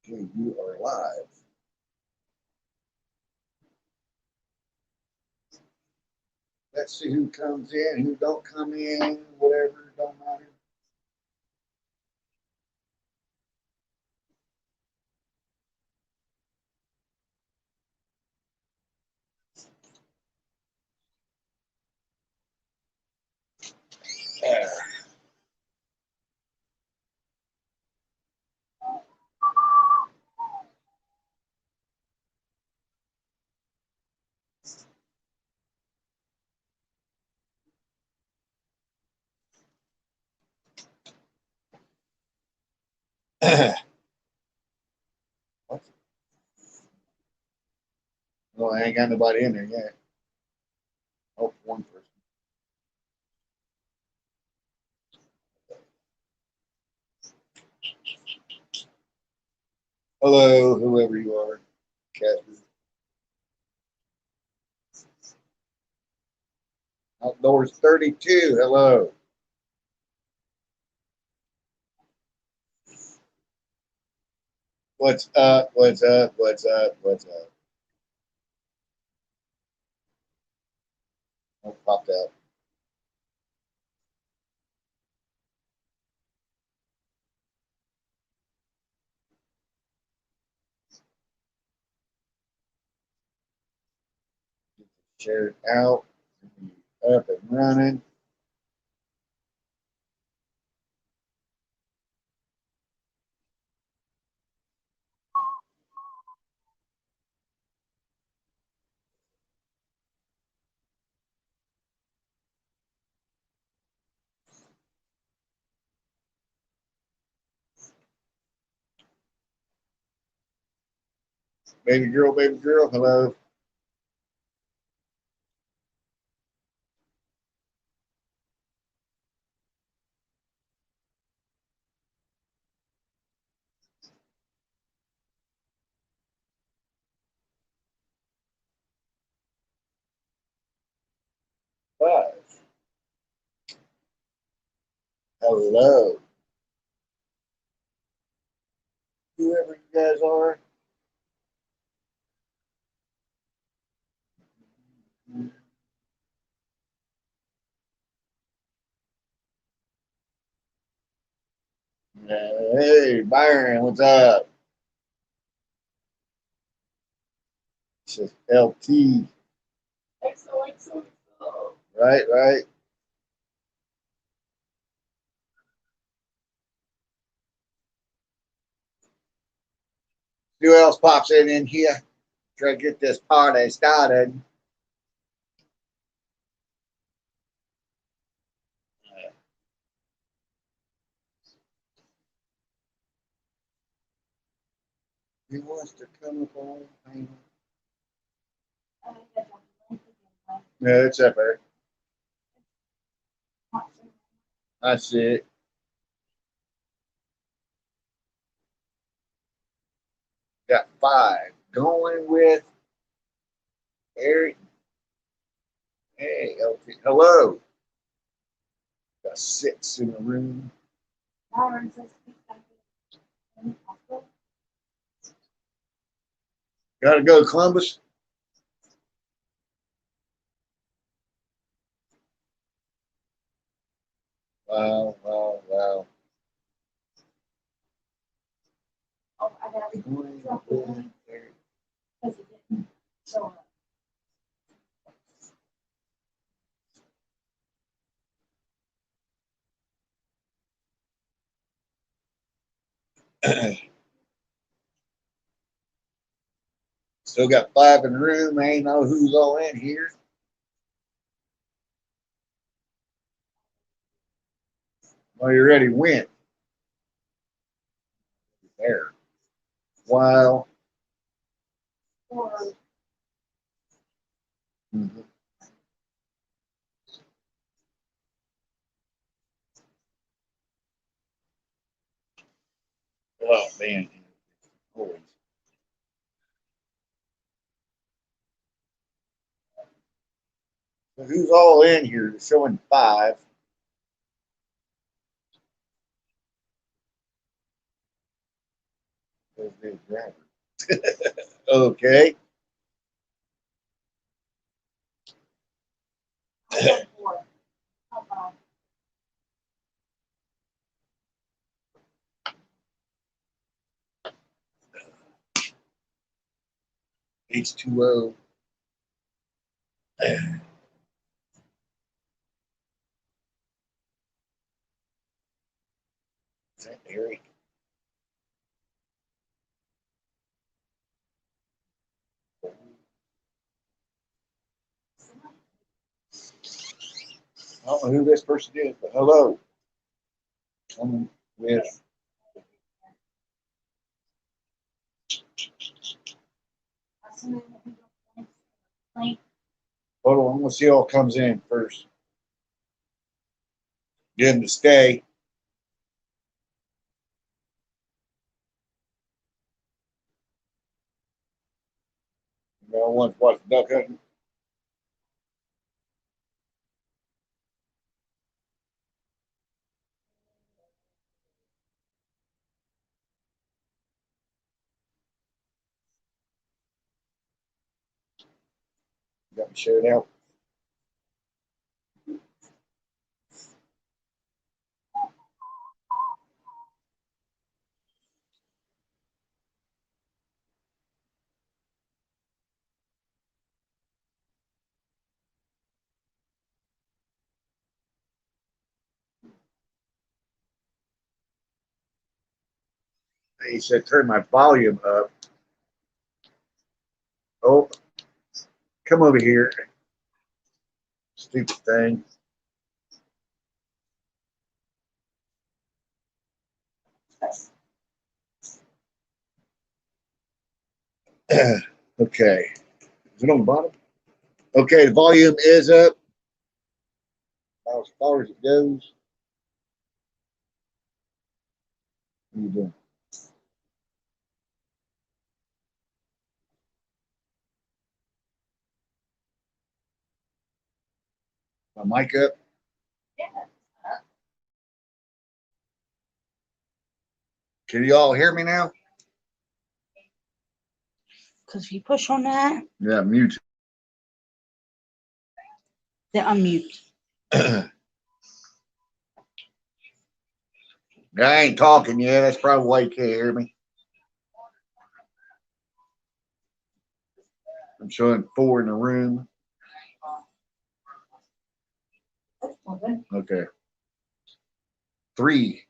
Okay, you are live. Let's see who comes in, who don't come in, whatever, don't matter. Yeah. Well, I ain't got nobody in there yet. Oh, one person. Hello, whoever you are, Casper. Outdoors 32. Hello. What's up? What's up? What's up? What's up? Oh, popped out. Share it out. Up and running. Baby girl, hello. Five. Hello. Whoever you guys are. Hey, Byron, what's up? It's just LT. Right, right. Who else pops in here? Try to get this party started. Who wants to come up on? Yeah, it's up there. I see it. Got five. Going with Eric. Hey, LT. Hello. Got six in the room. Gotta go, Columbus. Wow, wow, wow. Going with Eric. Still got five in the room. I ain't know who's all in here. Are you ready? Win. There. Wow. Mm-hmm. Oh, man. Holy. So who's all in here? Showing five. There's the driver. Okay. H2O. Is that Eric? I don't know who this person is, but hello. I'm with. Hold on, I'm gonna see all comes in first. Get him to stay. No one's watching duck hunting. Got me shared out. He said turn my volume up. Oh, come over here. Stupid thing. Okay. Is it on the bottom? Okay, the volume is up. About as far as it goes. What are you doing? My mic up? Can you all hear me now? Because if you push on that, Yeah, mute. then unmute. I ain't talking yet. That's probably why you can't hear me. I'm showing 4 in the room. Okay. 3.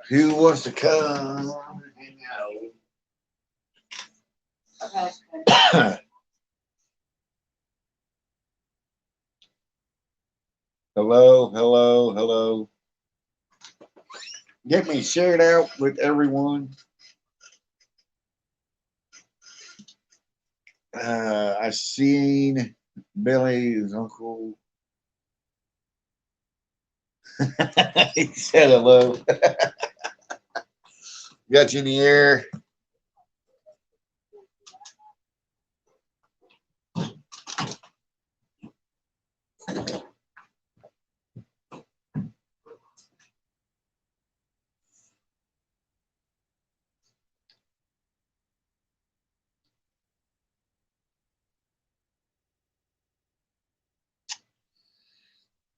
Who wants to come hang out? Hello, hello, hello. Get me shared out with everyone. I seen Billy's uncle. He said hello. Got you in the air.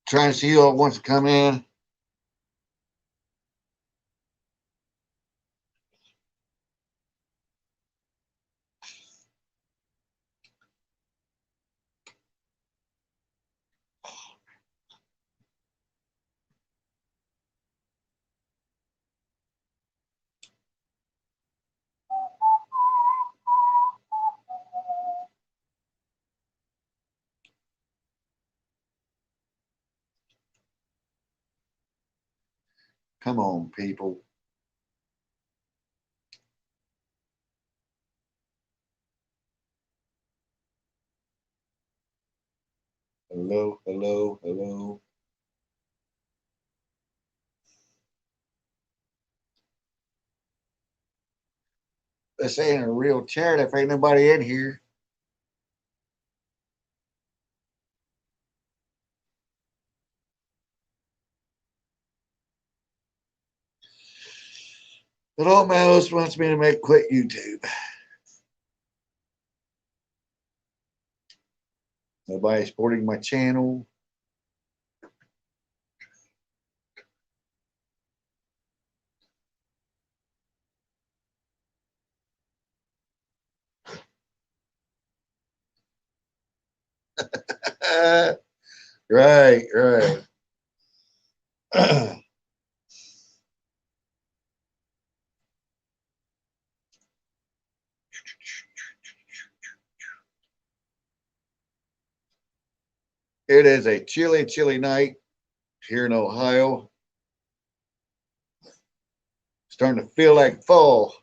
Trying to see who wants to come in. Come on, people. Hello, hello, hello. This ain't a real chat if ain't nobody in here. But all my host wants me to quit YouTube. Nobody's supporting my channel. Right. It is a chilly night here in Ohio. Starting to feel like fall.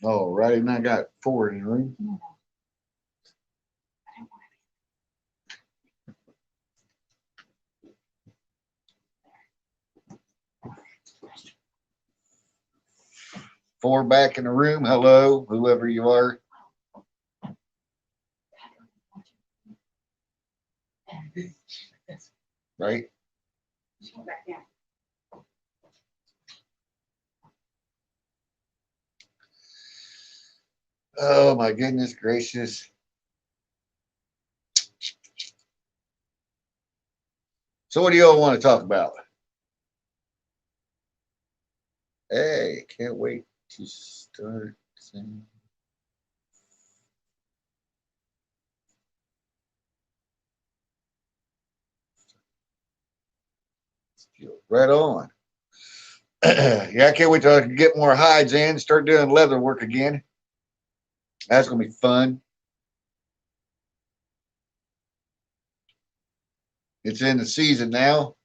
All righty, and I got 4 in the room. Four back in the room. Hello, whoever you are. Right? Oh my goodness gracious. So what do you all want to talk about? Hey, can't wait to start. Right on. Yeah, I can't wait till I can get more hides in, start doing leather work again. That's going to be fun. It's in the season now.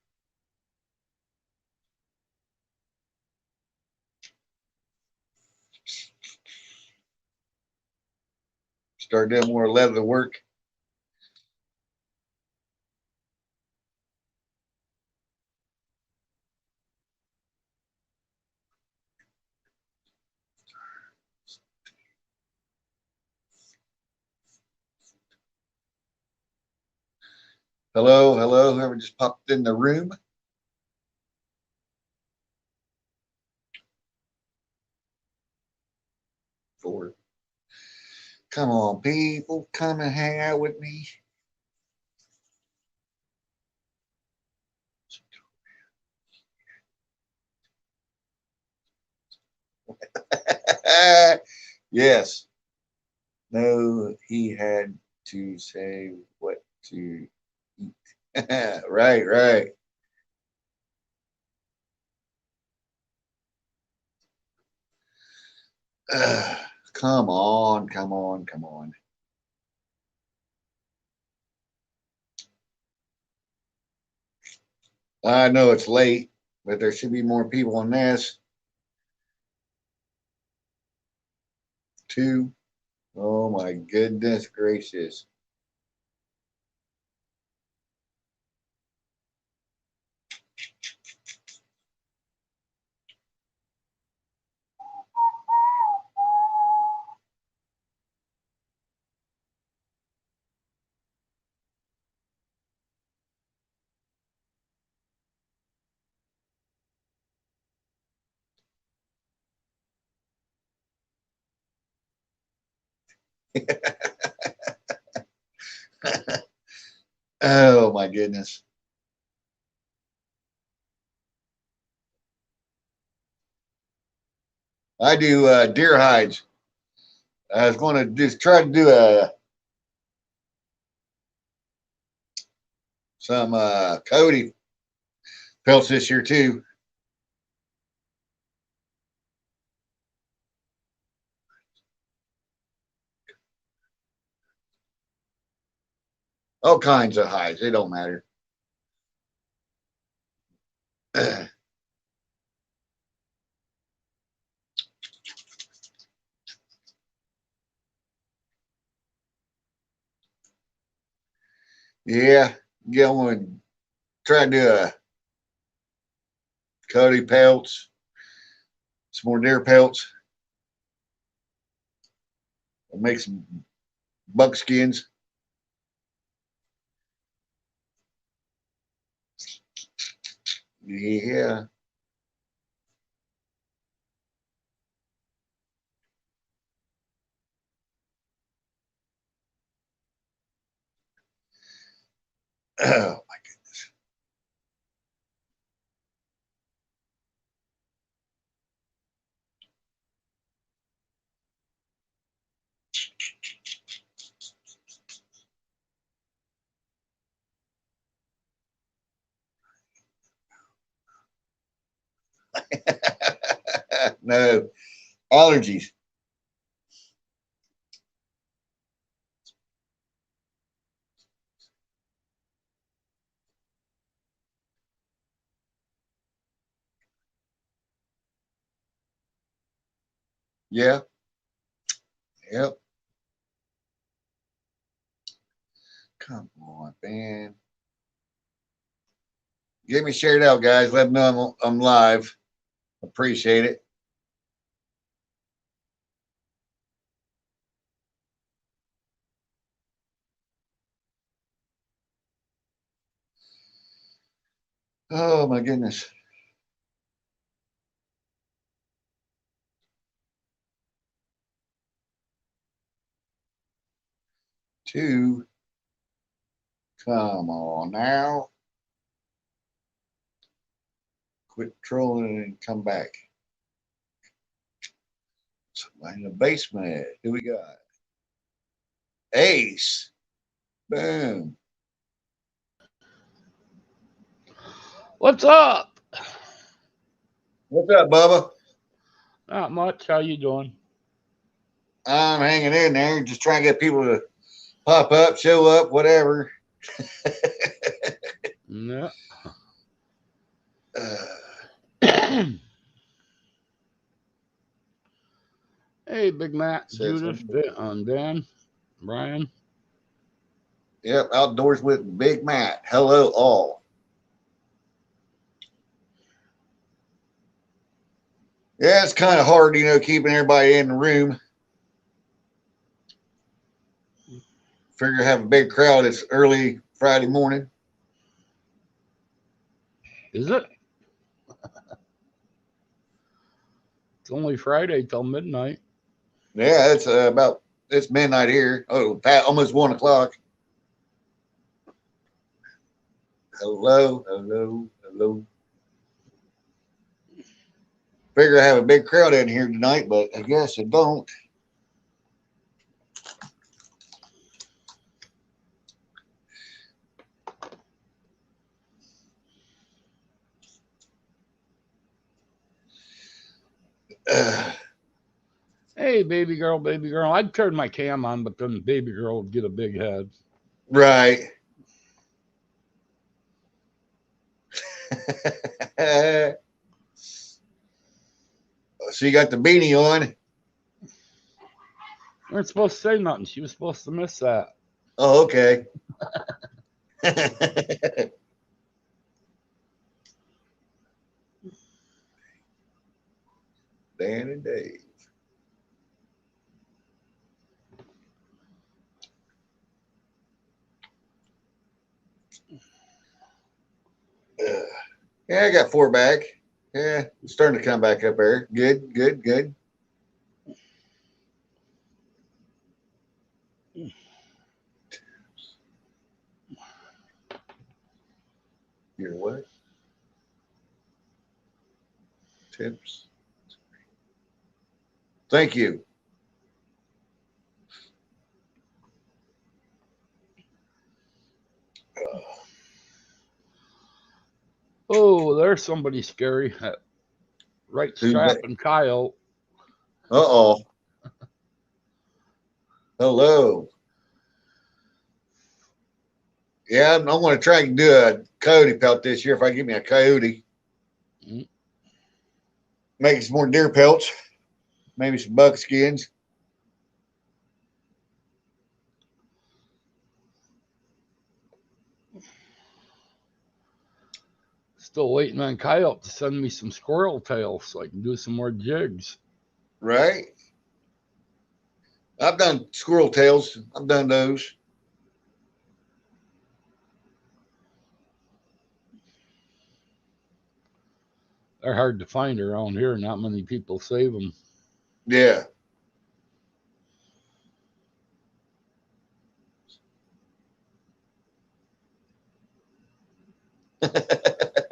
Start doing more leather work. Hello, whoever just popped in the room. Four. Come on, people, come and hang out with me. Yes. No, he had to say what to eat. Right. Come on. I know it's late, but there should be more people on this. 2. Oh my goodness gracious. Oh my goodness. I do deer hides. I was going to just try to do some Cody pelts this year too. All kinds of hides. It don't matter. Yeah, going to try to do a Cody pelts. some more deer pelts. I'll make some buckskins. Yeah. Oh my goodness. No allergies. Yeah. Yep. Come on, man. Get me shared out, guys. Let them know I'm live. Appreciate it. Oh my goodness. Two. Come on now. Quit trolling and come back. Somebody in the basement. Who we got? Ace. Boom. What's up? What's up, Bubba? Not much. How you doing? I'm hanging in there, just trying to get people to pop up, show up, whatever. Yeah. Uh, Hey, Big Matt, says, Judith, Dan, Brian. yep, outdoors with Big Matt. Hello, all. Yeah, it's kind of hard, keeping everybody in the room. Figure have a big crowd. It's early Friday morning. Is it? It's only Friday till midnight. Yeah, it's midnight here. Oh, almost 1 o'clock. Hello, hello, hello. Figure I have a big crowd in here tonight, but I guess I don't. Hey, baby girl, baby girl. I'd turn my cam on, but then the baby girl would get a big head. Right. So you got the beanie on. We weren't supposed to say nothing. She was supposed to miss that. Oh, okay. Dan and Dave. Yeah, I got 4 back. Yeah, it's starting to come back up there. Good, good, good. You're what? Tips. Thank you. Oh, there's somebody scary. Right Who's strap that? and Kyle. Uh-oh. Hello. Yeah, I'm going to try and do a coyote pelt this year if I give me a coyote. Mm. Make some more deer pelts. Maybe some buckskins. Still waiting on Coyote to send me some squirrel tails so I can do some more jigs. Right? I've done squirrel tails. I've done those. They're hard to find around here. Not many people save them. Yeah.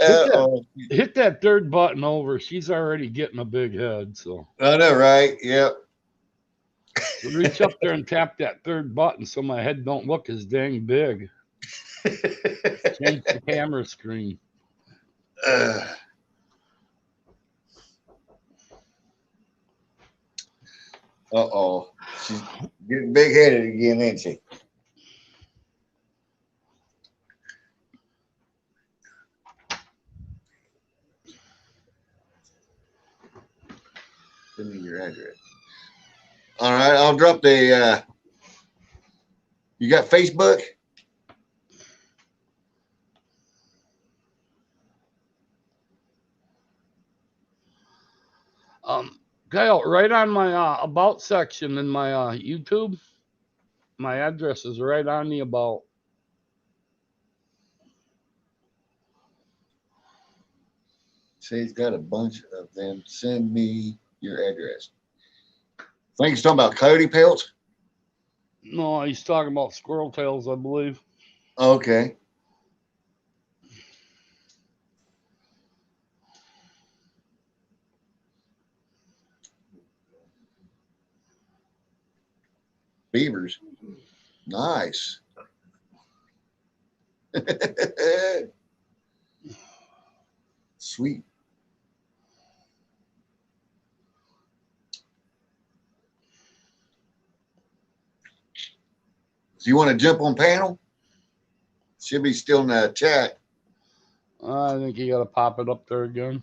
Uh-oh. Hit that third button over. She's already getting a big head. So I know, right? Yep. reach up there and tap that third button so my head don't look as dang big. Change the camera screen. Uh-oh. She's getting big-headed again, ain't she? Send me your address. All right, I'll drop the you got Facebook? Kyle, right on my about section in my YouTube, my address is right on the about. Say he's got a bunch of them. Send me your address. I think he's talking about Cody pelts. No, he's talking about squirrel tails, I believe. Okay. Beavers. Nice. Sweet. So you want to jump on panel? Should be still in the chat. I think you got to pop it up there again.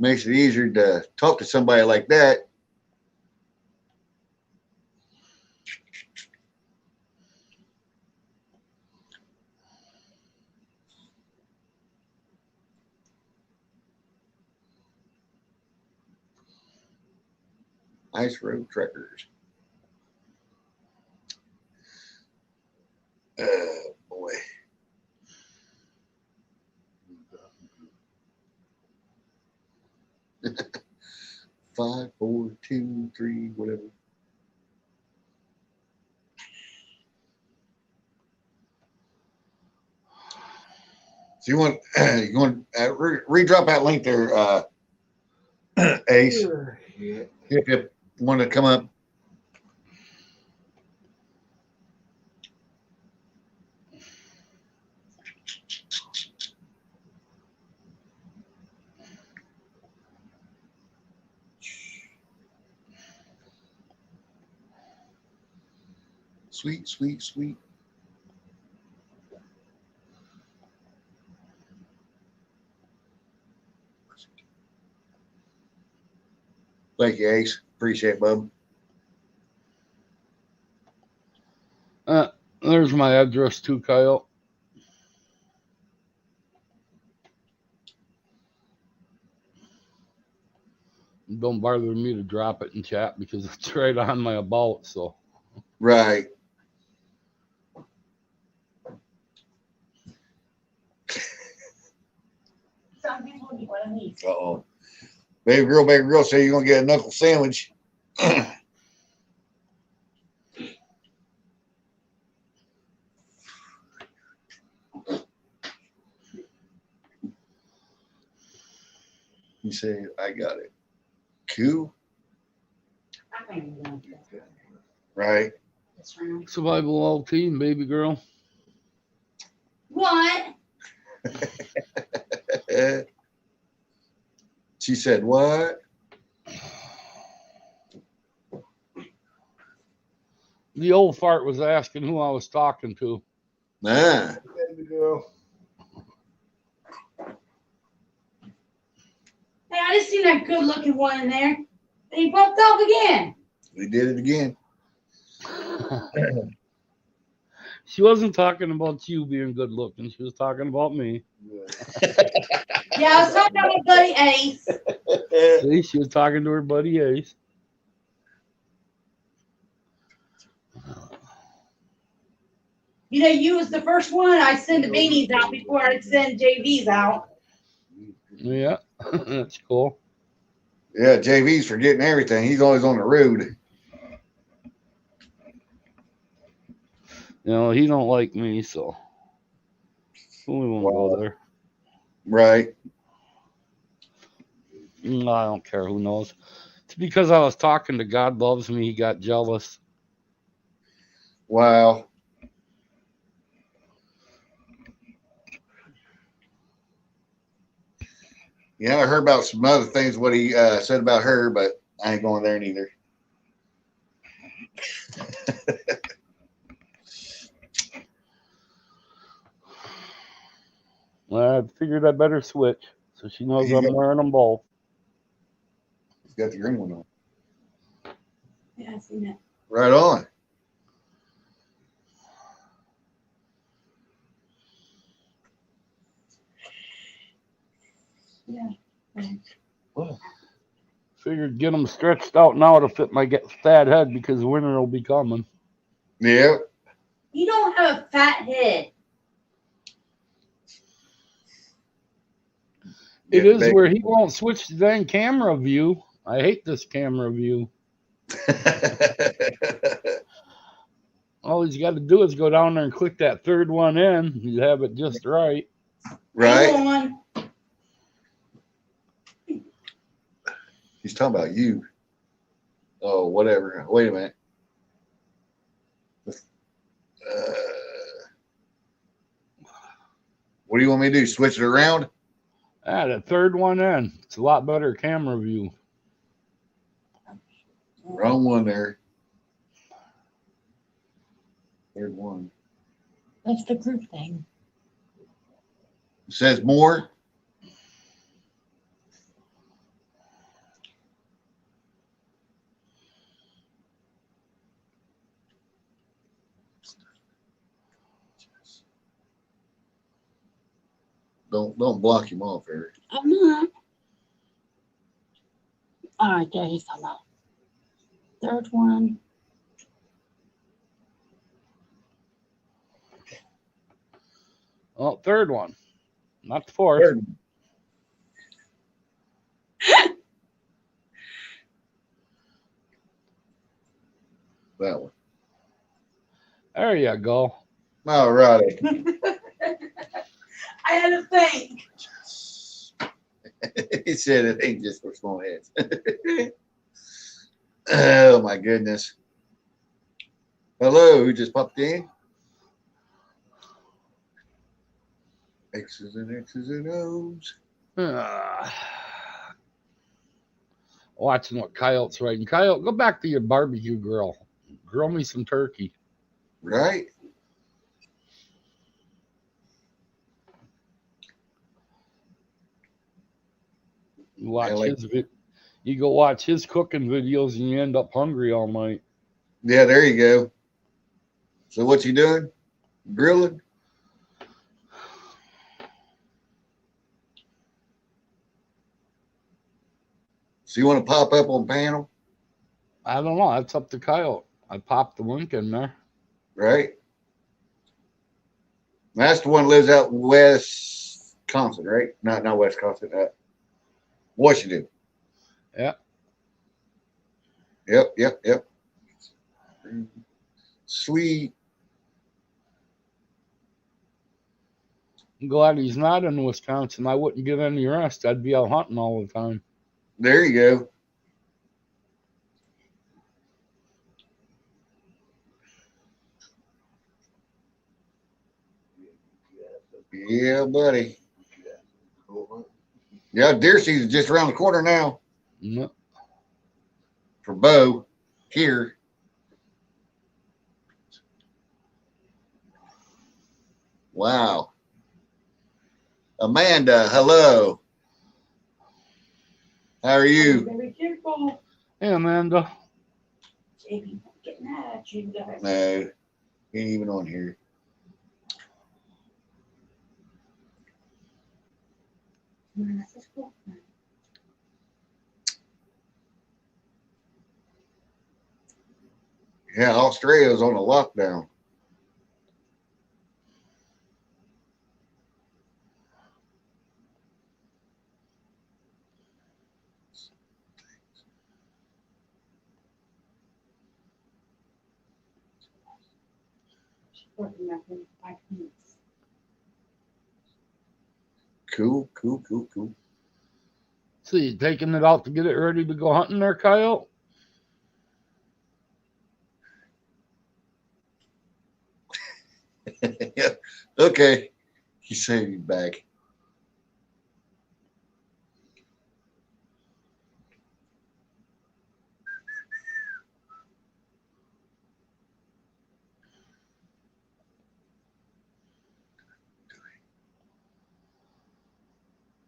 Makes it easier to talk to somebody like that. Ice road trekkers. Oh boy. Five, 4, 2, 3, whatever. So you want redrop that link there, Ace, Yeah. if you want to come up. Sweet, sweet, sweet. Thank you, Ace. Appreciate it, bub. There's my address too, Kyle. Don't bother me to drop it in chat because it's right on my about. So Right. Some people need one of these. Uh-oh. Baby girl say you're going to get a knuckle sandwich. You say, I got it. Cool. I can't even know. Right. This round. survival all team, baby girl. What? She said, what? The old fart was asking who I was talking to. Nah. Baby girl. Hey, I just seen that good looking one in there. And he popped off again. We did it again. She wasn't talking about you being good looking. She was talking about me. Yeah, I was talking about my buddy Ace. See, she was talking to her buddy Ace. You know, you was the first one I send the beanies out before I'd send JVs out. Yeah, that's cool. Yeah, JV's forgetting everything. He's always on the road. You know, he don't like me, so we won't Wow. go there. Right. No, I don't care. Who knows? It's because I was talking to God Loves Me. He got jealous. Wow. Yeah, I heard about some other things what he said about her, but I ain't going there neither. I figured I better switch so she knows I'm wearing them both. He's got the green one on. Yeah, I seen that. Right on. Yeah. Figured get them stretched out now to fit my fat head because winter will be coming. Yeah. You don't have a fat head. It is where he won't switch the dang camera view. I hate this camera view. All he's got to do is go down there and click that third one in. You have it just right. Right. Hang on. He's talking about you. Oh, whatever. Wait a minute. What do you want me to do? Switch it around? Ah, the third one in. It's a lot better camera view. Wrong one there. Third one. That's the group thing. It says more. Don't block him off, Eric. I'm not. All right, there he's come out. Third one. Oh, third one. Not the fourth. Third one. That one. There you go. All righty. I had to think. He said it ain't just for small heads. Oh my goodness. Hello, who just popped in? X's and O's. Watching what Coyote's writing. Coyote, go back to your barbecue grill. Grill me some turkey. Right? You watch like- you go watch his cooking videos and you end up hungry all night. Yeah, there you go. So what you doing? Grilling? So you want to pop up on panel? I don't know. That's up to Coyote. I popped the link in there. Right? That's the one that lives out in Wisconsin, right? Not Wisconsin. Washington. Yeah. Yep. Sweet. I'm glad he's not in Wisconsin. I wouldn't get any rest. I'd be out hunting all the time. There you go. Yeah, buddy. Yeah, deer season's just around the corner now No. for Bo here. Wow. Amanda, hello. How are you? Very careful. Hey, Amanda. Baby, getting at you guys. No, ain't even on here. Yeah, Australia's on a lockdown. Cool. So you taking it out to get it ready to go hunting there, Kyle? Yeah. Okay. He said he's back.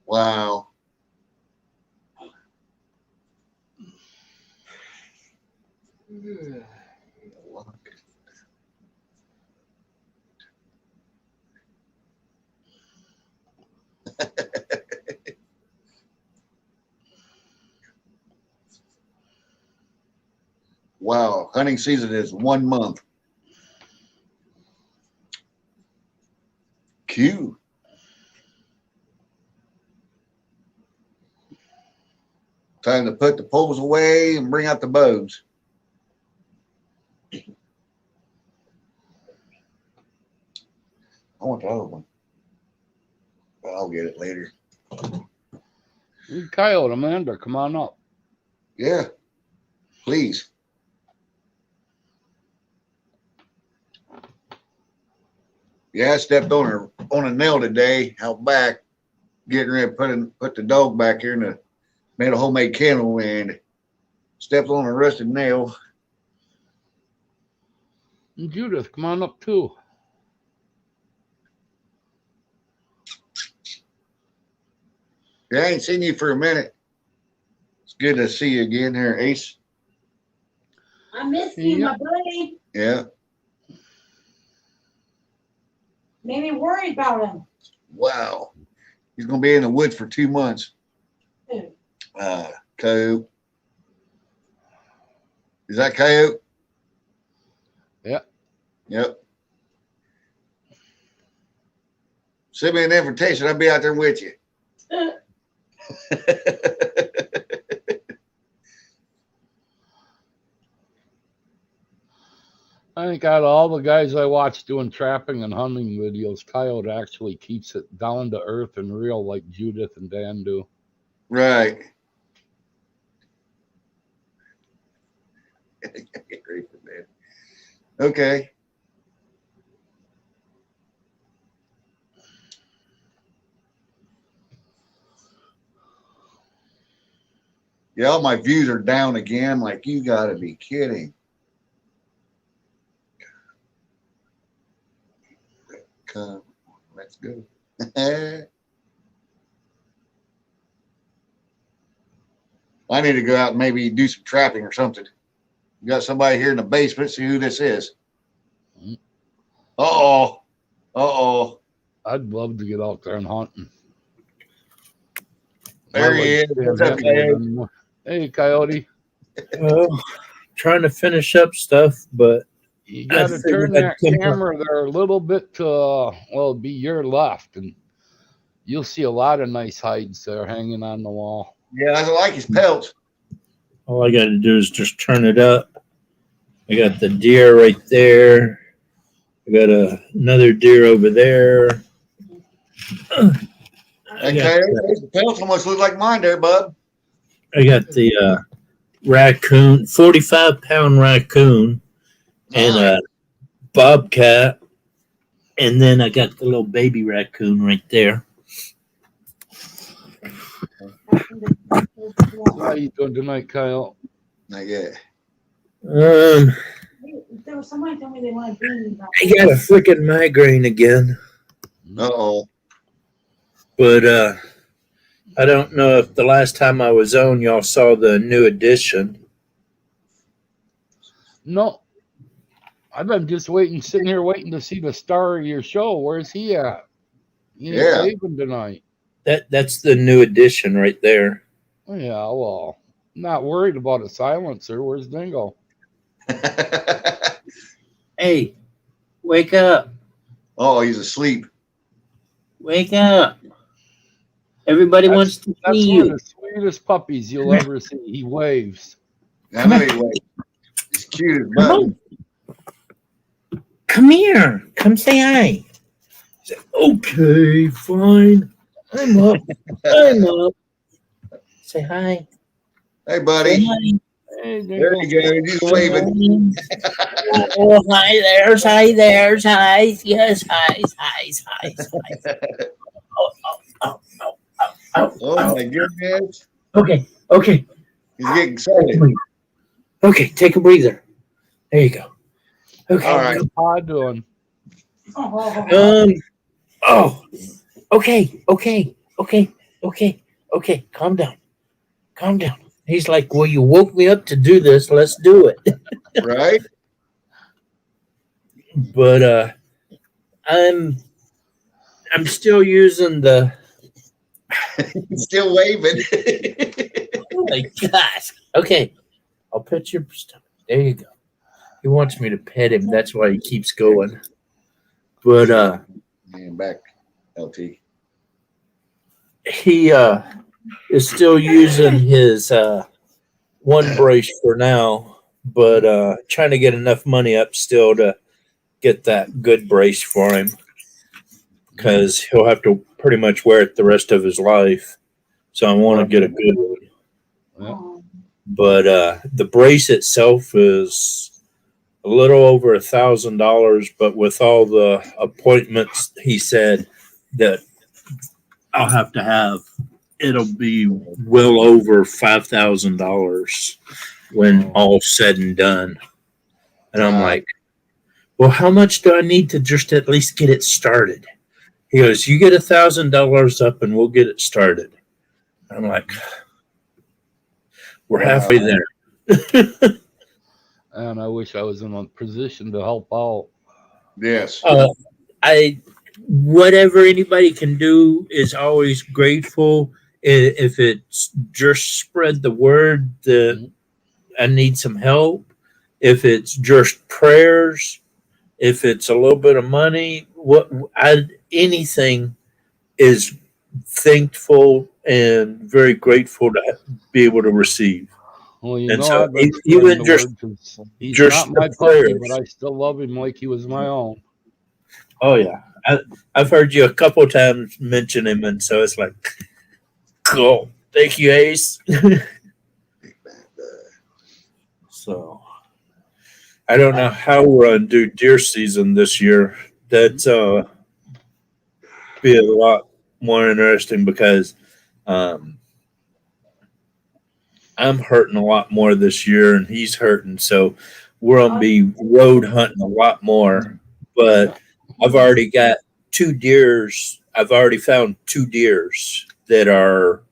Wow. Wow. Hunting season is 1 month. Cute. Time to put the poles away and bring out the bows. I want the other one. But I'll get it later. Hey, Kyle and Amanda, come on up. Yeah. Please. Yeah, I stepped on a nail today out back, getting ready to put the dog back here and made a homemade kennel and stepped on a rusted nail. And Judith, come on up too. Yeah, I ain't seen you for a minute. It's good to see you again here, Ace. I miss you, my buddy. Yeah. Made me worried about him. Wow. He's gonna be in the woods for 2 months. Who? Coyote. Is that Coyote? Yeah. Yep. Send me an invitation. I'll be out there with you. I think out of all the guys I watch doing trapping and hunting videos, Coyote actually keeps it down to earth and real like Judith and Dan do. Right. Okay. Yeah, all my views are down again. I'm like, you gotta be kidding. Let's go. I need to go out and maybe do some trapping or something. You got somebody here in the basement, see who this is. Uh-oh. Uh-oh. I'd love to get out there and hunt. There he is. What's up, Coyote? Hey, Coyote. Well, trying to finish up stuff, but You got to turn that camera there a little bit to, well, be your left, and you'll see a lot of nice hides there hanging on the wall. Yeah, I like his pelts. all I got to do is just turn it up. I got the deer right there. I got another deer over there. Okay, the pelts almost look like mine there, bub. I got the raccoon, 45-pound raccoon, and a bobcat, and then I got the little baby raccoon right there. How you doing tonight, Kyle? Not yet. There was somebody told me they want to be. I got a freaking migraine again, Uh-oh. but I don't know if the last time I was on, y'all saw the new edition. No. I've been just sitting here waiting to see the star of your show. Where's he at? He ain't Yeah. leaving tonight. That's the new addition right there. Yeah, well, not worried about a silencer. Where's Dingo? Hey, wake up. Oh, he's asleep. Wake up. Everybody wants to That's see one of you. the sweetest puppies you'll ever see. He waves. I know he was. He's cute as Come butt. on. Come here. Come say hi. Say, okay, fine. I'm up. I'm up. Say hi. Hey, Say buddy. hi. Hey, There Dingo. you go. He's waving. Oh, hi there's, hi there's, hi. Yes, hi, hi, hi, hi. Oh, oh, oh, oh, oh, Oh, my goodness. Okay, okay. He's getting excited. Okay, take a breather. There you go. Okay. All right. What's Pa doing? Oh, Oh. Okay. Calm down. Calm down. He's like, well, you woke me up to do this. Let's do it. Right? But I'm still using the. He's still waving. Oh my gosh. Okay. I'll pet your stomach. There you go. He wants me to pet him. That's why he keeps going. But And back, LT. he is still using his one brace for now, but trying to get enough money up still to get that good brace for him, because he'll have to pretty much wear it the rest of his life. So I want to get a good one. oh. But the brace itself is a little over $1,000, but with all the appointments, he said that I'll have to have, it'll be well over $5,000 when all's said and done. And I'm like, well, how much do I need to just at least get it started? He goes, you get $1,000 up and we'll get it started. I'm like, we're halfway there. And I wish I was in a position to help out. Yes. Whatever anybody can do is always grateful. If it's just spread the word that I need some help, if it's just prayers, if it's a little bit of money, anything is thankful and very grateful to be able to receive. Well, you And know, so I've been even spreading the just- word 'cause he's just not my the puppy, prayers. but I still love him like he was my own. Oh yeah, I've heard you a couple times mention him, and so it's like, cool. Thank you, Ace. So I don't know how we're gonna do deer season this year. That's be a lot more interesting because I'm hurting a lot more this year, and he's hurting, so we're gonna be road hunting a lot more. But I've already got 2 deers. I've already found 2 deers that are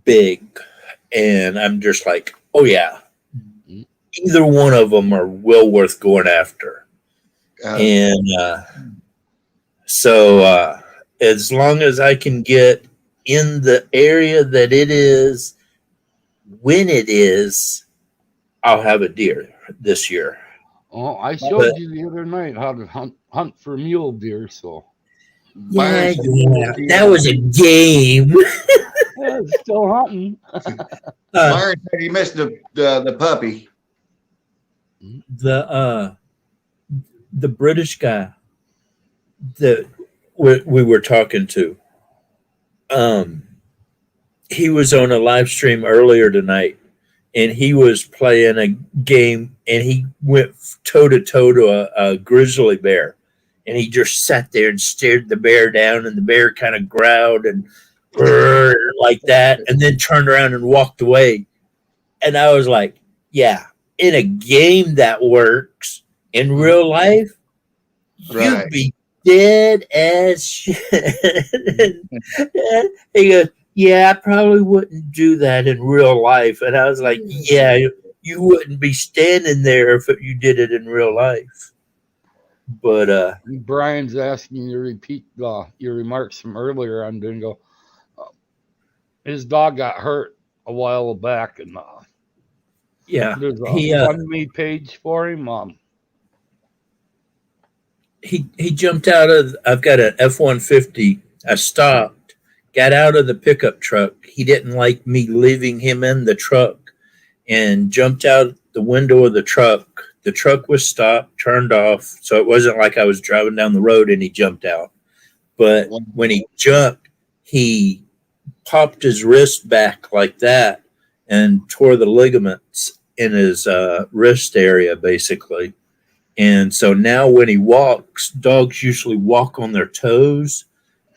big, and I'm just like, oh yeah, either one of them are well worth going after. And so as long as I can get in the area that it is, when it is, I'll have a deer this year. Oh, I showed you the other night how to hunt for mule deer. So Yeah, that was a game. yeah, it's still hunting. Myron said he missed the puppy. The British guy that we were talking to, he was on a live stream earlier tonight, and he was playing a game, and he went toe to toe to a grizzly bear, and he just sat there and stared the bear down, and the bear kind of growled and like that, and then turned around and walked away. And I was like, yeah, in a game that works. In real life, Right. you'd be dead as shit. He goes, yeah, I probably wouldn't do that in real life. And I was like, yeah, you wouldn't be standing there if you did it in real life. But Brian's asking you to repeat your remarks from earlier on Dingo. His dog got hurt a while back, and yeah, there's a he FundMe page for him. he jumped out of. I've got an F-150. I stopped, got out of the pickup truck. He didn't like me leaving him in the truck, and jumped out the window of the truck. The truck was stopped, turned off, so it wasn't like I was driving down the road and he jumped out. But when he jumped, he popped his wrist back like that and tore the ligaments in his wrist area, basically. And so now when he walks, dogs usually walk on their toes.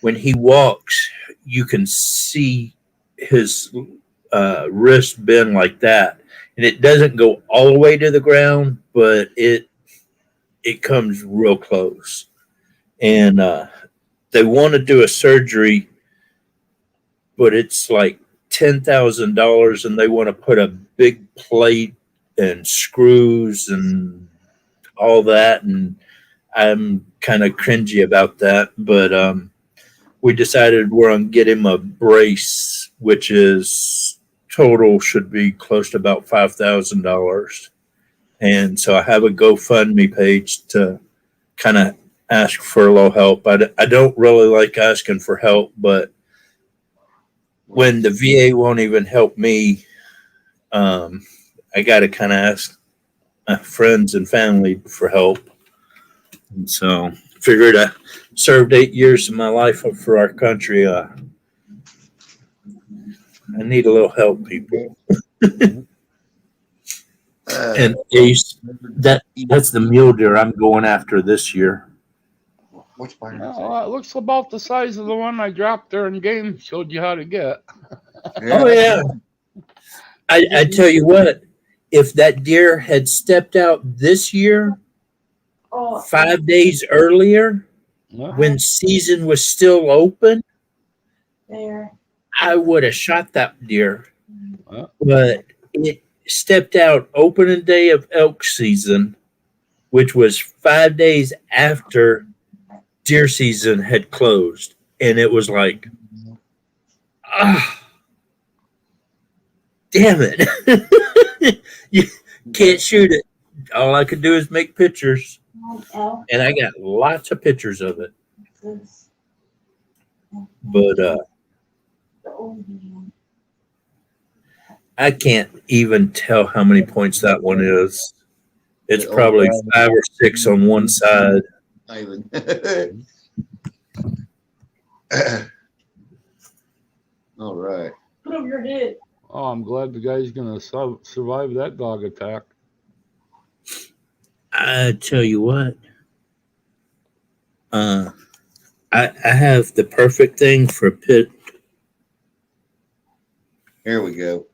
When he walks, you can see his wrist bend like that. And it doesn't go all the way to the ground, but it comes real close. And they want to do a surgery, but it's like $10,000, and they want to put a big plate and screws and all that. And I'm kind of cringy about that, but we decided we're going to get him a brace, which is total should be close to about $5,000. And so I have a GoFundMe page to kind of ask for a little help. I don't really like asking for help, but when the VA won't even help me, I got to kind of ask my friends and family for help. And so figured I served 8 years of my life for our country. I need a little help, people. And Ace, that's the mule deer I'm going after this year. Which one? Well, it looks about the size of the one I dropped there in game. Showed you how to get. Oh yeah. I tell you what, if that deer had stepped out this year, 5 days earlier, when season was still open, I would have shot that deer. But it stepped out opening day of elk season, which was 5 days after deer season had closed. And it was like, damn it. You can't shoot it. All I could do is make pictures. And I got lots of pictures of it. But I can't even tell how many points that one is. It's probably 5 or 6 on one side. All right. Put over your head. Oh, I'm glad the guy's gonna survive that dog attack. I tell you what, I have the perfect thing for a pit. Here we go.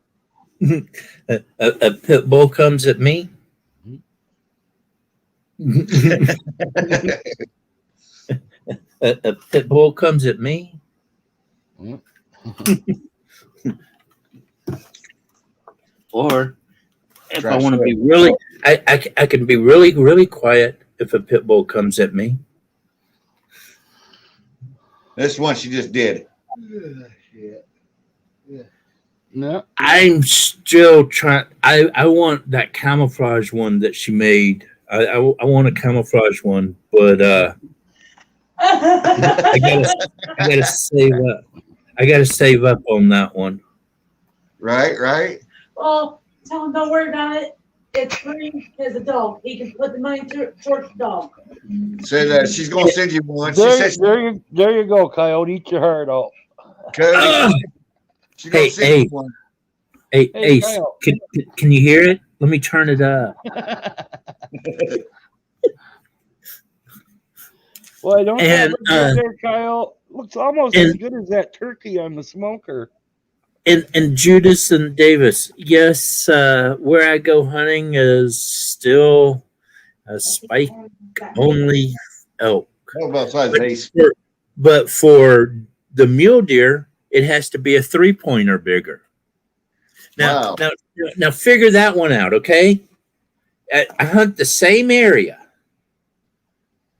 A pit bull comes at me. A pit bull comes at me. Or if I want to be really, I can be really, really quiet if a pit bull comes at me. This one she just did. No. I'm still trying. I want that camouflage one that she made. I want a camouflage one, but I gotta save up. I gotta save up on that one. Right. Well, tell him don't worry about it. It's free as a dog. He can put the money towards the dog. Said that she's gonna send you one. She There said you go, Coyote. Eat your heart out. she's gonna send you one. Hey, Hey, Ace, can you hear it? Let me turn it up. Well, I don't And, know there, Kyle. Looks almost as good as that turkey on the smoker. And Judas and Davis, yes, where I go hunting is still a spike only elk. How about size Ace? But for the mule deer, it has to be a 3-pointer bigger. Now, Wow. now figure that one out, okay? I hunt the same area.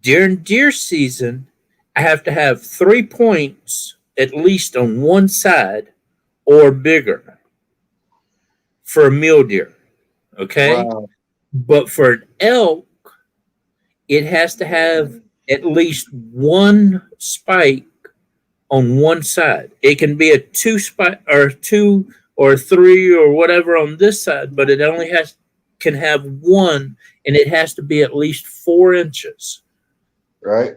During deer season, I have to have 3 points at least on one side or bigger for a mule deer. Okay. Wow. But for an elk, it has to have at least one spike on one side. It can be a 2 spike or 2 or 3 or whatever on this side, but it only can have one, and it has to be at least 4 inches. Right.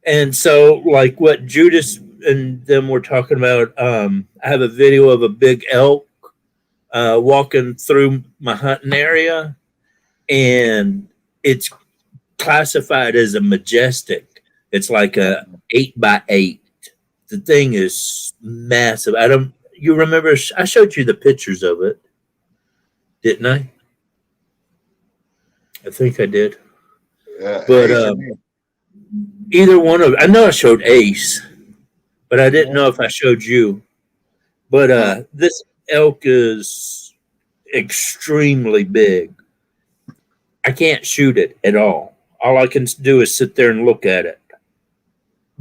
And so, like what Judas and them were talking about, I have a video of a big elk walking through my hunting area, and it's classified as a majestic. It's like a 8x8. The thing is massive. You remember? I showed you the pictures of it, didn't I? I think I did. But either one of, I know I showed Ace, but I didn't know if I showed you. But this elk is extremely big. I can't shoot it at all. All I can do is sit there and look at it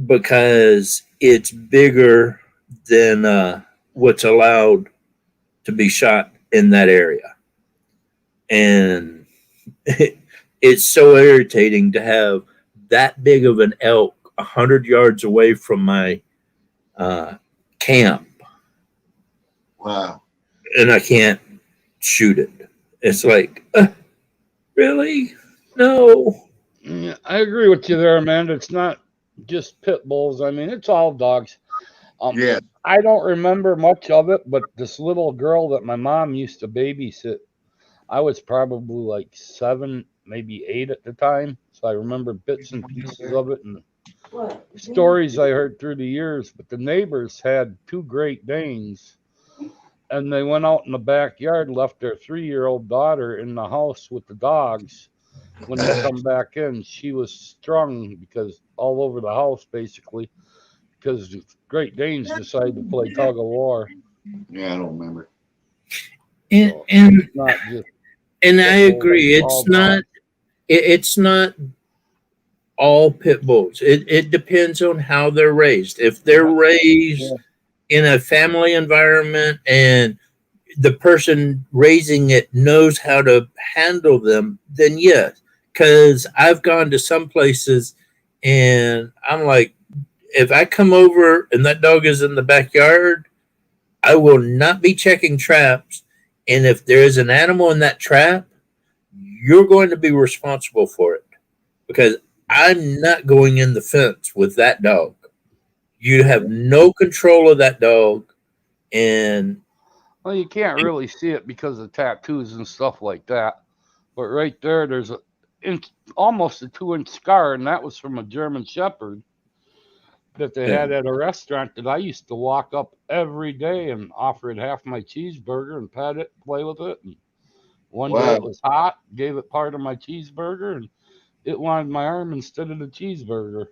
because it's bigger than what's allowed to be shot in that area. And it's so irritating to have that big of an elk 100 yards away from my camp. Wow. And I can't shoot it. It's like, really? No. Yeah, I agree with you there, Amanda. It's not just pit bulls. I mean, it's all dogs. Yeah. I don't remember much of it, but this little girl that my mom used to babysit, I was probably like 7, maybe 8 at the time. So I remember bits and pieces of it and stories I heard through the years. But the neighbors had 2 Great Danes, and they went out in the backyard, left their 3-year-old daughter in the house with the dogs. When they come back in, she was strung because all over the house, basically, because the Great Danes decided to play tug of war. Yeah, I don't remember. And It's not just I agree. It's not all pit bulls. It depends on how they're raised. If they're raised in a family environment and the person raising it knows how to handle them, then yes. Because I've gone to some places and I'm like, if I come over and that dog is in the backyard, I will not be checking traps. And if there is an animal in that trap, you're going to be responsible for it. Because I'm not going in the fence with that dog. You have no control of that dog. And well, you can't really see it because of tattoos and stuff like that. But right there, there's almost a 2-inch scar, and that was from a German Shepherd that they had at a restaurant that I used to walk up every day and offer it half my cheeseburger and pet it, play with it. And one day it was hot, gave it part of my cheeseburger, and it wanted my arm instead of the cheeseburger.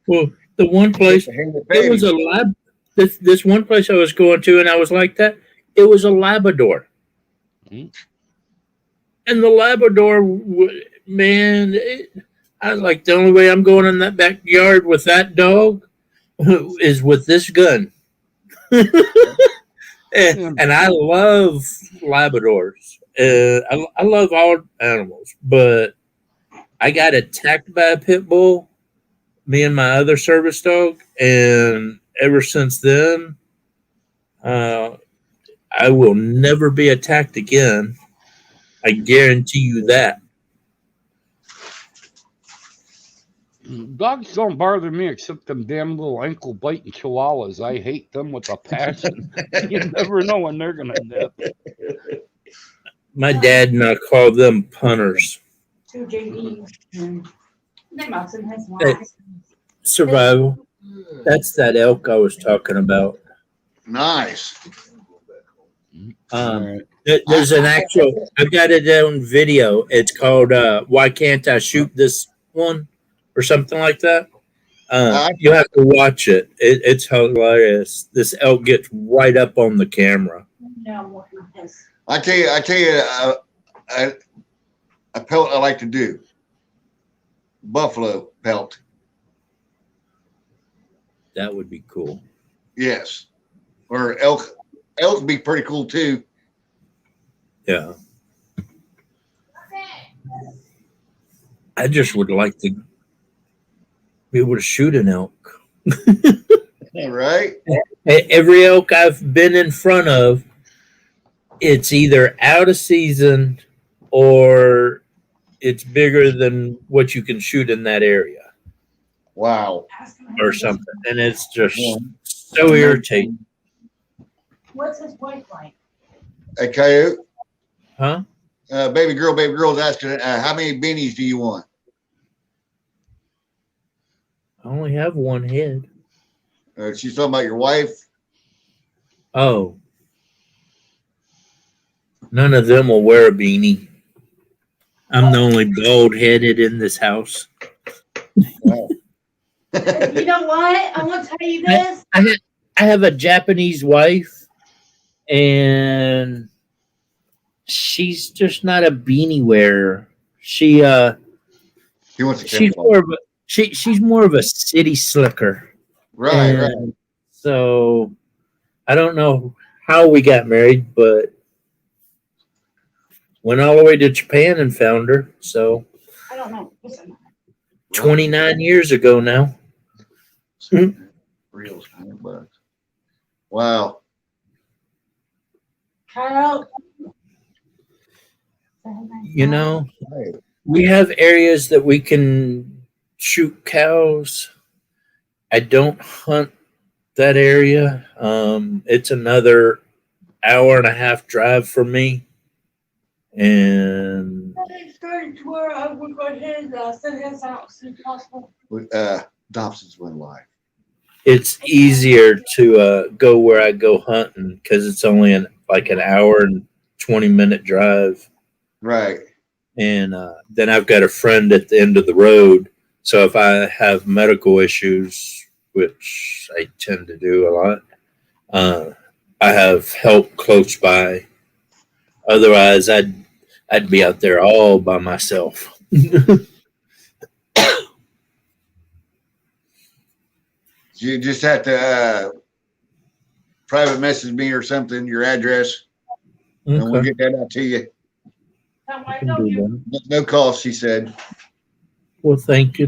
Well, the one place, it was a lab. This one place I was going to, and I was like that. It was a Labrador. Mm-hmm. And the Labrador, man, I was like, the only way I'm going in that backyard with that dog is with this gun. and I love Labradors. I love all animals, but I got attacked by a pit bull, me and my other service dog, and ever since then, I will never be attacked again. I guarantee you that. Dogs don't bother me except them damn little ankle biting chihuahuas. I hate them with a passion. You never know when they're gonna nip. My dad and I call them punters. 2 JDs. Survival. That's that elk I was talking about. Nice. There's an actual, I've got it on video. It's called Why Can't I Shoot This One? Or something like that. You have to watch it. It's hilarious. This elk gets right up on the camera. I tell you, I tell what I like to do. buffalo pelt. That would be cool. Yes. Or elk. Elk would be pretty cool too. Yeah. I just would like to be able to shoot an elk. Right? Every elk I've been in front of, it's either out of season or it's bigger than what you can shoot in that area Wow. or something. And it's just so irritating. What's his wife like? A coyote. Huh? Baby girl's asking, how many beanies do you want? I only have one head. She's talking about your wife. Oh. None of them will wear a beanie. I'm the only bald headed in this house. Wow. You know what? I want to tell you this. I have a Japanese wife, and she's just not a beanie wearer. He wants to She's more of a she's more of a city slicker. right. And so I don't know how we got married, but went all the way to Japan and found her. So I don't know. Listen. 29 years ago now. Reels, $100. Wow. Kyle. You know, we have areas that we can shoot cows. I don't hunt that area. It's another hour and a half drive for me. And I started to where I would go ahead and send his out as soon as possible. Dobson's went live. it's easier to go where I go hunting because it's only like an hour and 20-minute drive. Right. And then I've got a friend at the end of the road. So if I have medical issues, which I tend to do a lot, I have help close by. Otherwise, I'd be out there all by myself. You just have to private message me or something, your address, and we'll get that out to you. I told you. No cost, she said. Well, thank you.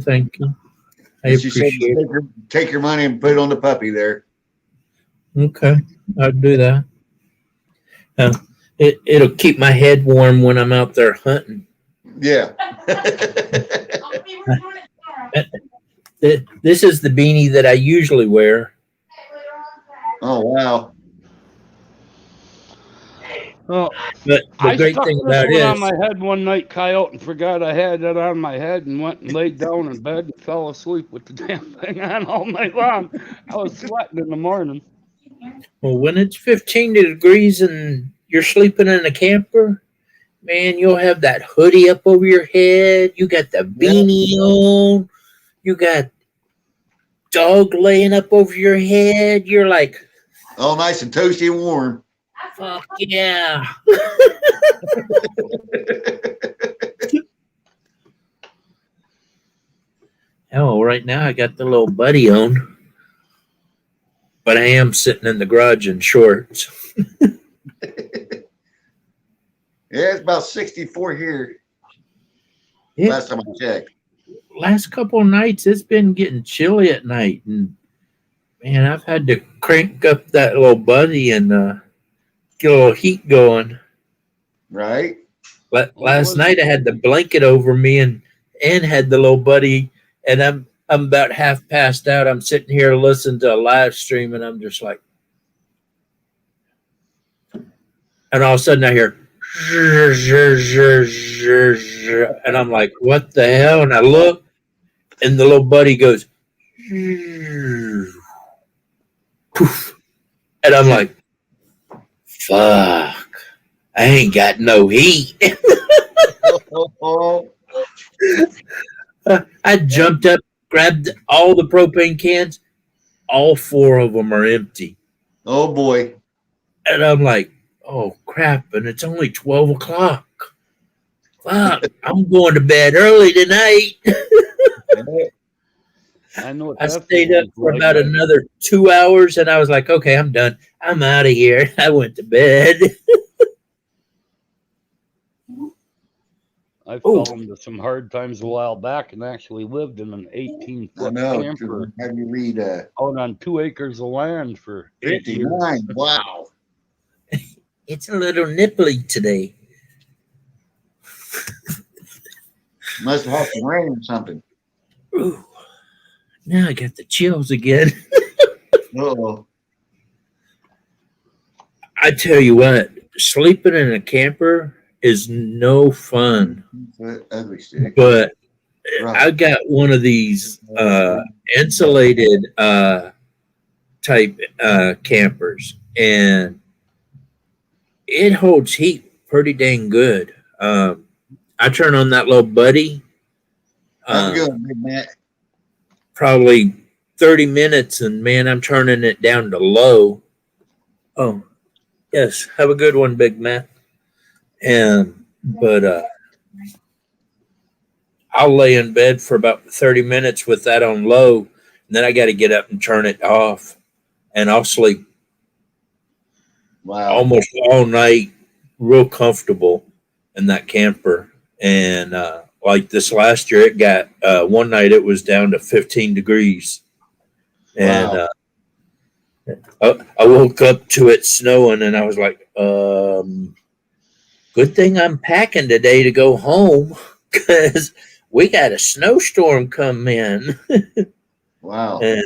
I She said appreciate it. take your money and put it on the puppy there. Okay, I'll do that. It'll keep my head warm when I'm out there hunting. Yeah. I'll be working on it tomorrow. This is the beanie that I usually wear. Oh, wow. Oh, But the I great stuck thing this about one it on is, my head one night, Coyote, and forgot I had it on my head and went and laid down in bed and fell asleep with the damn thing on all night long. I was sweating in the morning. well, when it's 15 degrees and you're sleeping in a camper, man, you'll have that hoodie up over your head. You got the beanie on. You got dog laying up over your head. You're like, All nice and toasty and warm. fuck yeah. Hell, right now I got the little buddy on, but I am sitting in the garage in shorts. Yeah, it's about 64 here. Yeah. Last time I checked. Last couple of nights, it's been getting chilly at night, and man, I've had to crank up that little buddy and get a little heat going. Right? But last night I had the blanket over me and had the little buddy, and I'm about half passed out. I'm sitting here listening to a live stream, and I'm just like, and all of a sudden I hear, and I'm like, what the hell? And I look, and the little buddy goes, poof, and I'm like, fuck, I ain't got no heat. Oh, I jumped up, grabbed all the propane cans. All 4 of them are empty. oh boy. And I'm like, oh crap. And it's only 12 o'clock. Fuck, I'm going to bed early tonight. I know what I that stayed up feels for like. about another 2 hours and I was like, okay, I'm done. I'm out of here. I went to bed. I Oh. fell into some hard times a while back and actually lived in an I 18-foot know. camper Have you read out on 2 acres of land for 8 years. 59? Wow. It's a little nipply today. Must have had some rain or something. Ooh. Now I got the chills again. Uh-oh. I tell you what, sleeping in a camper is no fun. Ugly stick. But Right. I got one of these insulated type campers, and it holds heat pretty dang good. I turn on that little buddy. Have a good one, Big Matt. Probably 30 minutes, and man, I'm turning it down to low. Oh, yes. Have a good one, Big Matt. But I'll lay in bed for about 30 minutes with that on low, and then I got to get up and turn it off, and I'll sleep Wow. almost all night, real comfortable in that camper. And like this last year, it got one night it was down to 15 degrees, and I woke up to it snowing, and I was like, good thing I'm packing today to go home because we got a snowstorm come in. Wow. And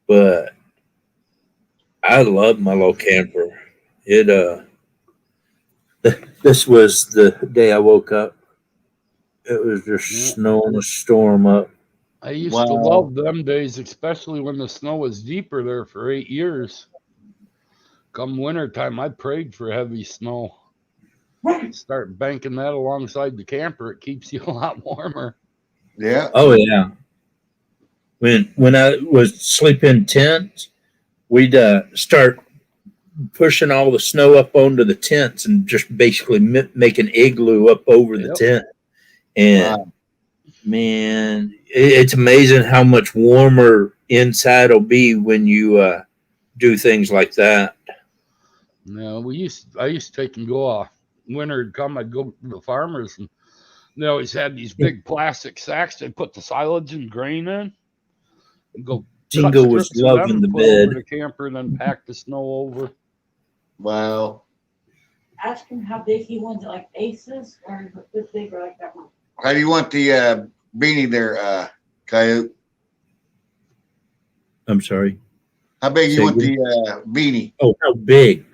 but I love my little camper. It this was the day I woke up. It was just snowing a storm up. I used to love them days, especially when the snow was deeper there for 8 years. Come wintertime, I prayed for heavy snow. Start banking that alongside the camper. It keeps you a lot warmer. Yeah. Oh yeah. When I was sleeping in tents, we'd start pushing all the snow up onto the tents and just basically make an igloo up over the tent. And man, it's amazing how much warmer inside will be when you do things like that. No, I used to take and go winter would come, I'd go to the farmers and they always had these big plastic sacks they put the silage and grain in and go Jingo was loving the bed. Over the camper and then pack the snow over. Wow. Ask him how big he wants it, like Aces, or this big or like that one. How do you want the beanie there, Coyote? I'm sorry. How big you want the beanie? Oh, how big?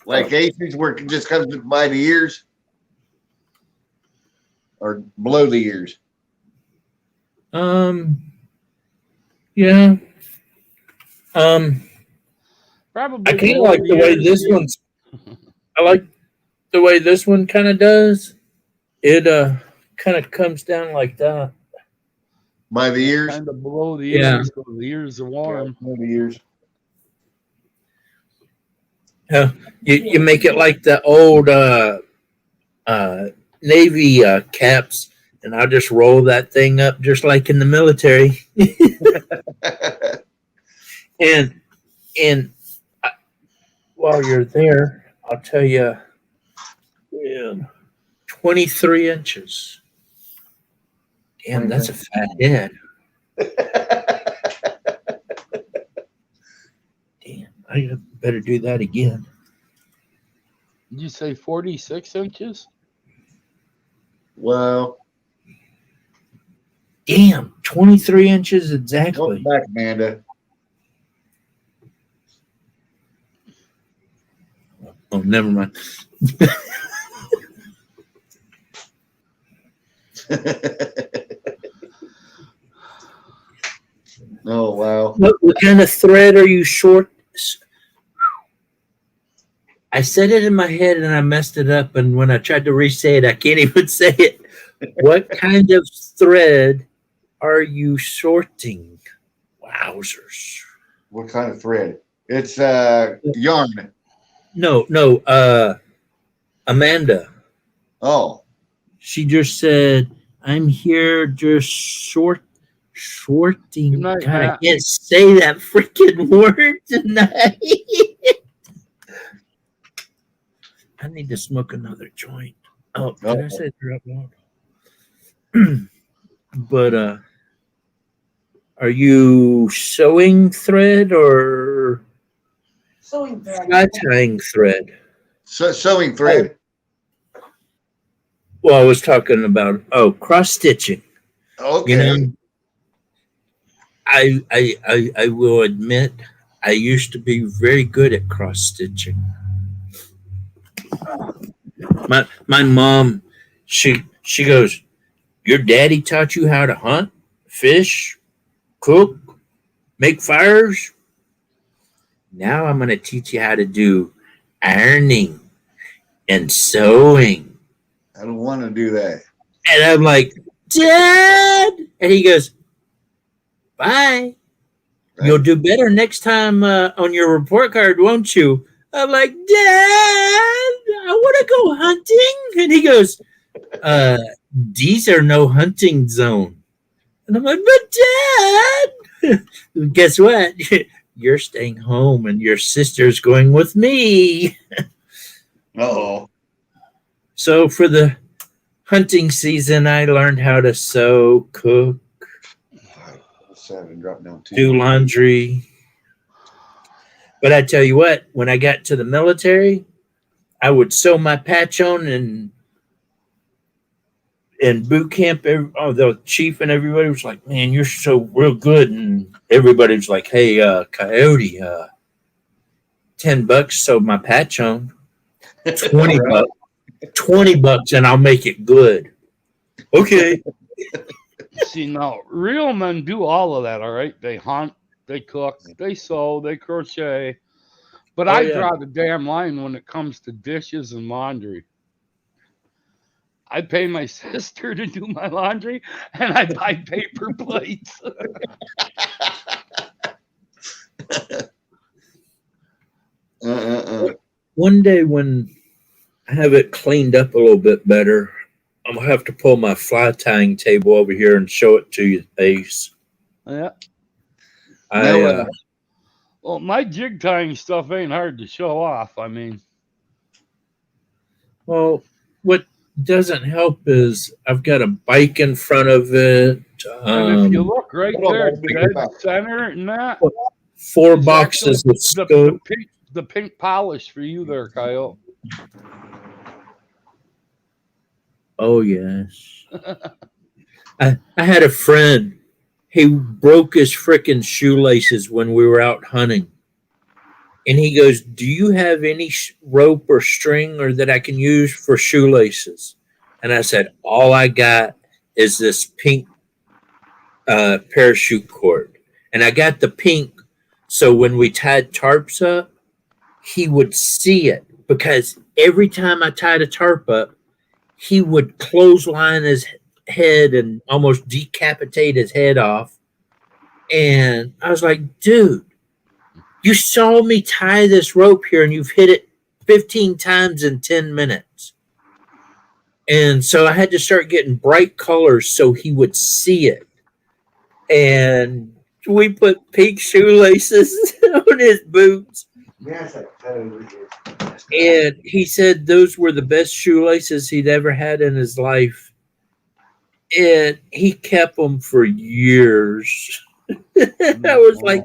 Like Aces, where it just comes by the ears, or below the ears? Yeah. Probably. I kind of like the way this one's. I like the way this one kind of does. It kind of comes down like that. By the ears? Kind of below the Yeah. ears, so the ears are warm. Below the ears. You make it like the old Navy caps, and I'll just roll that thing up just like in the military. And while you're there, I'll tell you, 23 inches. Damn, that's a fat head. Damn, I better do that again. Did you say 46 inches? Well, Damn, 23 inches go exactly. back, Amanda. Oh, never mind. Oh, wow. What kind of thread are you short? I said it in my head and I messed it up. And when I tried to re-say it, I can't even say it. What kind of thread are you shorting? Wowzers. What kind of thread? It's yarn. No. Amanda. Oh, She just said, "I'm here just shorting." Good night, God, I Matt. can't say that freaking word tonight. I need to smoke another joint. Oh, did I say that out loud? But are you sewing thread or Sewing thread. fly tying thread? sewing thread. Well, I was talking about cross stitching. Okay. You know, I will admit I used to be very good at cross stitching. My mom, she goes, "Your daddy taught you how to hunt, fish, cook, make fires. Now I'm going to teach you how to do ironing and sewing." I don't want to do that. And I'm like, "Dad," and he goes, "Bye. You'll do better next time on your report card, won't you?" I'm like, "Dad, I want to go hunting." And he goes, "These are no hunting zone." And I'm like, "But Dad," guess what? You're staying home and your sister's going with me. Oh, So for the hunting season, I learned how to sew, cook, seven drop down two. do laundry. But I tell you what, when I got to the military, I would sew my patch on and in boot camp, the chief and everybody was like, "Man, you're so real good." And everybody was like, "Hey, Coyote, $10 sew my patch on. 20 bucks. $20 and I'll make it good." Okay. See, now, real men do all of that, all right? They hunt, they cook, they sew, they crochet. But I draw the damn line when it comes to dishes and laundry. I pay my sister to do my laundry, and I buy paper plates. One day when I have it cleaned up a little bit better, I'm going to have to pull my fly tying table over here and show it to you, Ace. Yeah. I, Well, my jig tying stuff ain't hard to show off. I mean, well, what doesn't help is I've got a bike in front of it. and if you look right there, dead center and that, 4 it's boxes of scope. the pink polish for you there, Kyle. Oh, yes. I had a friend. He broke his freaking shoelaces when we were out hunting. And he goes, "Do you have any rope or string or that I can use for shoelaces?" And I said, "All I got is this pink parachute cord." And I got the pink so when we tied tarps up, he would see it. Because every time I tied a tarp up, he would clothesline his head and almost decapitate his head off. And I was like, "Dude, you saw me tie this rope here and you've hit it 15 times in 10 minutes. And so I had to start getting bright colors so he would see it. And we put pink shoelaces on his boots. And he said those were the best shoelaces he'd ever had in his life. And he kept them for years. I was like,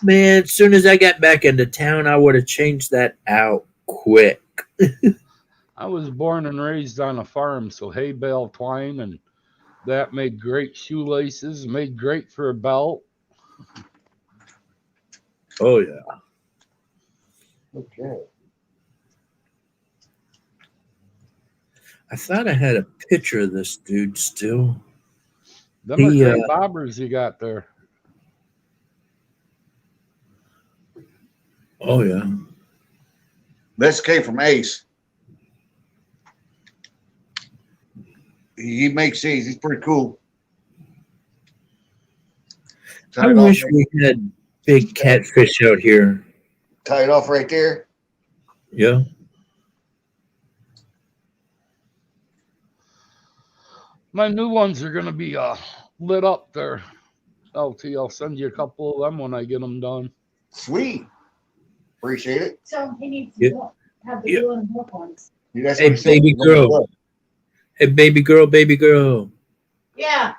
man, as soon as I got back into town, I would have changed that out quick. I was born and raised on a farm, so hay bale twine, and that made great shoelaces, made great for a belt. Oh, yeah. Okay. I thought I had a picture of this dude still. Them are great bobbers you got there. Oh, yeah. This came from Ace. He makes these. He's pretty cool. I wish we had big catfish out here. Tie it off right there. Yeah. My new ones are gonna be lit up there. LT, I'll send you a couple of them when I get them done. Sweet. Appreciate it. So he needs Yeah. to have the Yeah. blue and black ones. Yeah, that's Hey, what he said. baby girl. Hey, baby girl, baby girl. Yeah,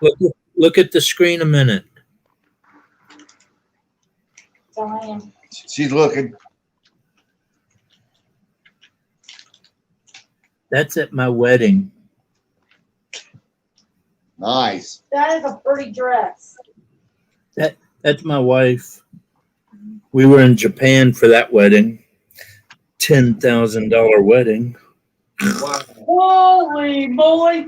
Look at the screen a minute. so I am. She's looking. That's at my wedding. Nice. That is a pretty dress. That's my wife. We were in Japan for that wedding. $10,000 wedding. Wow. Holy moly!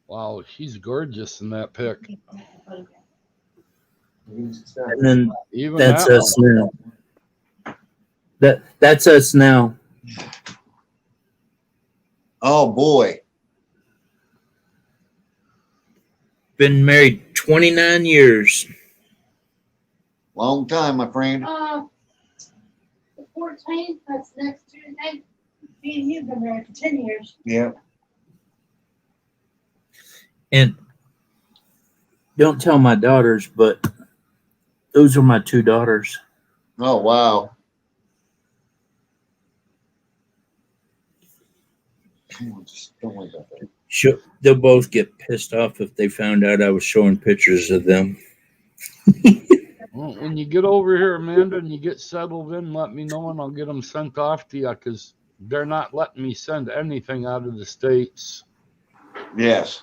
Wow, she's gorgeous in that pic. And then Even that's that us one. now. That's us now. Oh boy. Been married 29 years. Long time, my friend. The 14th, that's next Tuesday. Me and you've been married for 10 years. Yeah. And don't tell my daughters, but those are my two daughters. Oh wow. Come on, just don't worry about that. They'll both get pissed off if they found out I was showing pictures of them. Well, when you get over here, Amanda, and you get settled in, let me know and I'll get them sent off to you because they're not letting me send anything out of the States. Yes.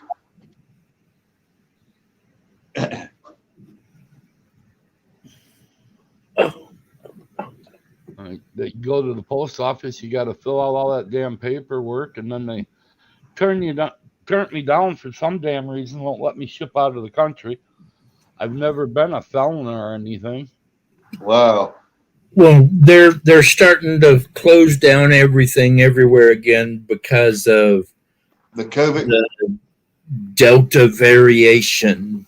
They go to the post office, you got to fill out all that damn paperwork, and then they turn me down for some damn reason, won't let me ship out of the country. I've never been a felon or anything. Wow. Well, they're starting to close down everything everywhere again because of The COVID. the Delta variation.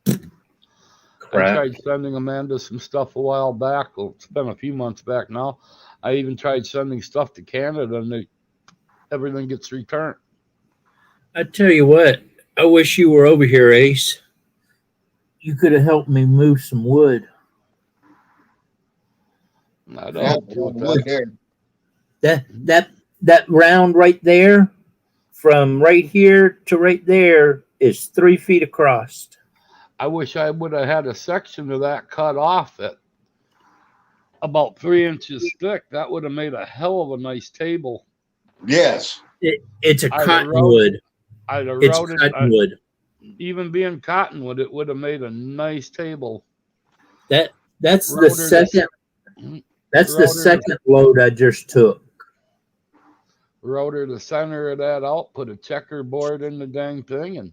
I Crap. tried sending Amanda some stuff a while back. Well, it's been a few months back now. I even tried sending stuff to Canada, and everything gets returned. I tell you what, I wish you were over here, Ace. You could have helped me move some wood. I Yeah, don't do that. there. That round right there, from right here to right there, is 3 feet across. I wish I would have had a section of that cut off at about 3 inches thick. That would have made a hell of a nice table. Yes. It's a I'd have cottonwood. I'd have It's wrote it. cottonwood. Even being cottonwood, it would have made a nice table. That's the Router to- second. That's the router to- second load I just took. Wrote her the center of that out, put a checkerboard in the dang thing, and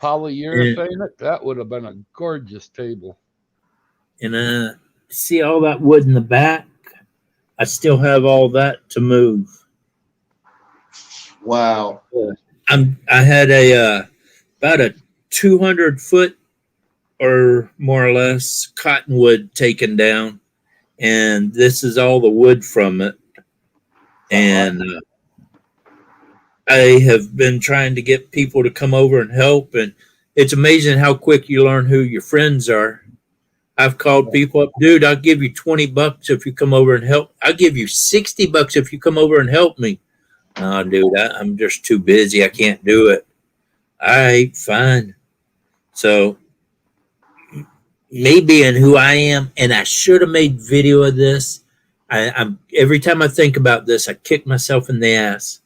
polyurethane it. That would have been a gorgeous table. And see all that wood in the back? I still have all that to move. Wow. I had about a 200-foot or more or less cottonwood taken down, and this is all the wood from it. And I have been trying to get people to come over and help, and it's amazing how quick you learn who your friends are. I've called people up, dude, I'll give you $20 if you come over and help. I'll give you $60 if you come over and help me. No, dude, I'm just too busy. I can't do it. All right, fine. So me being who I am, and I should have made video of this. I'm every time I think about this, I kick myself in the ass.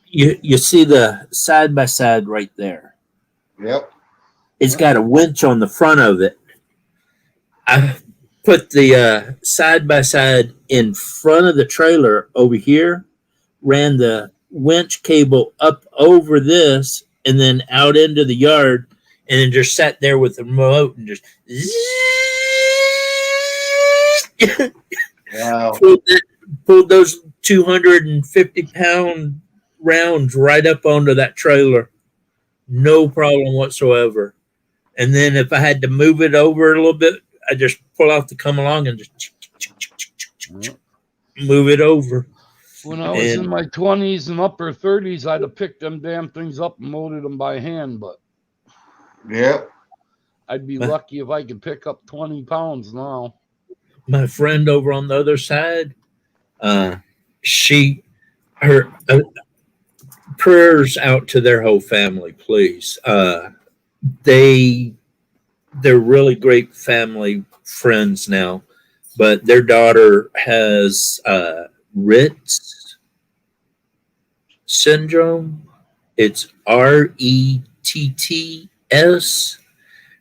You see the side by side right there. Yep. It's got a winch on the front of it. I put the side by side in front of the trailer over here, ran the winch cable up over this, and then out into the yard, and then just sat there with the remote and just Wow. pulled those 250-pound rounds right up onto that trailer. No problem whatsoever. And then if I had to move it over a little bit, I just pull out the come along and just move it over. When I was in my 20s and upper 30s, I'd have picked them damn things up and loaded them by hand, but Yep. I'd be lucky if I could pick up 20 pounds now. My friend over on the other side, prayers out to their whole family, please. They're really great family friends now, but their daughter has Rett syndrome. It's RETTS.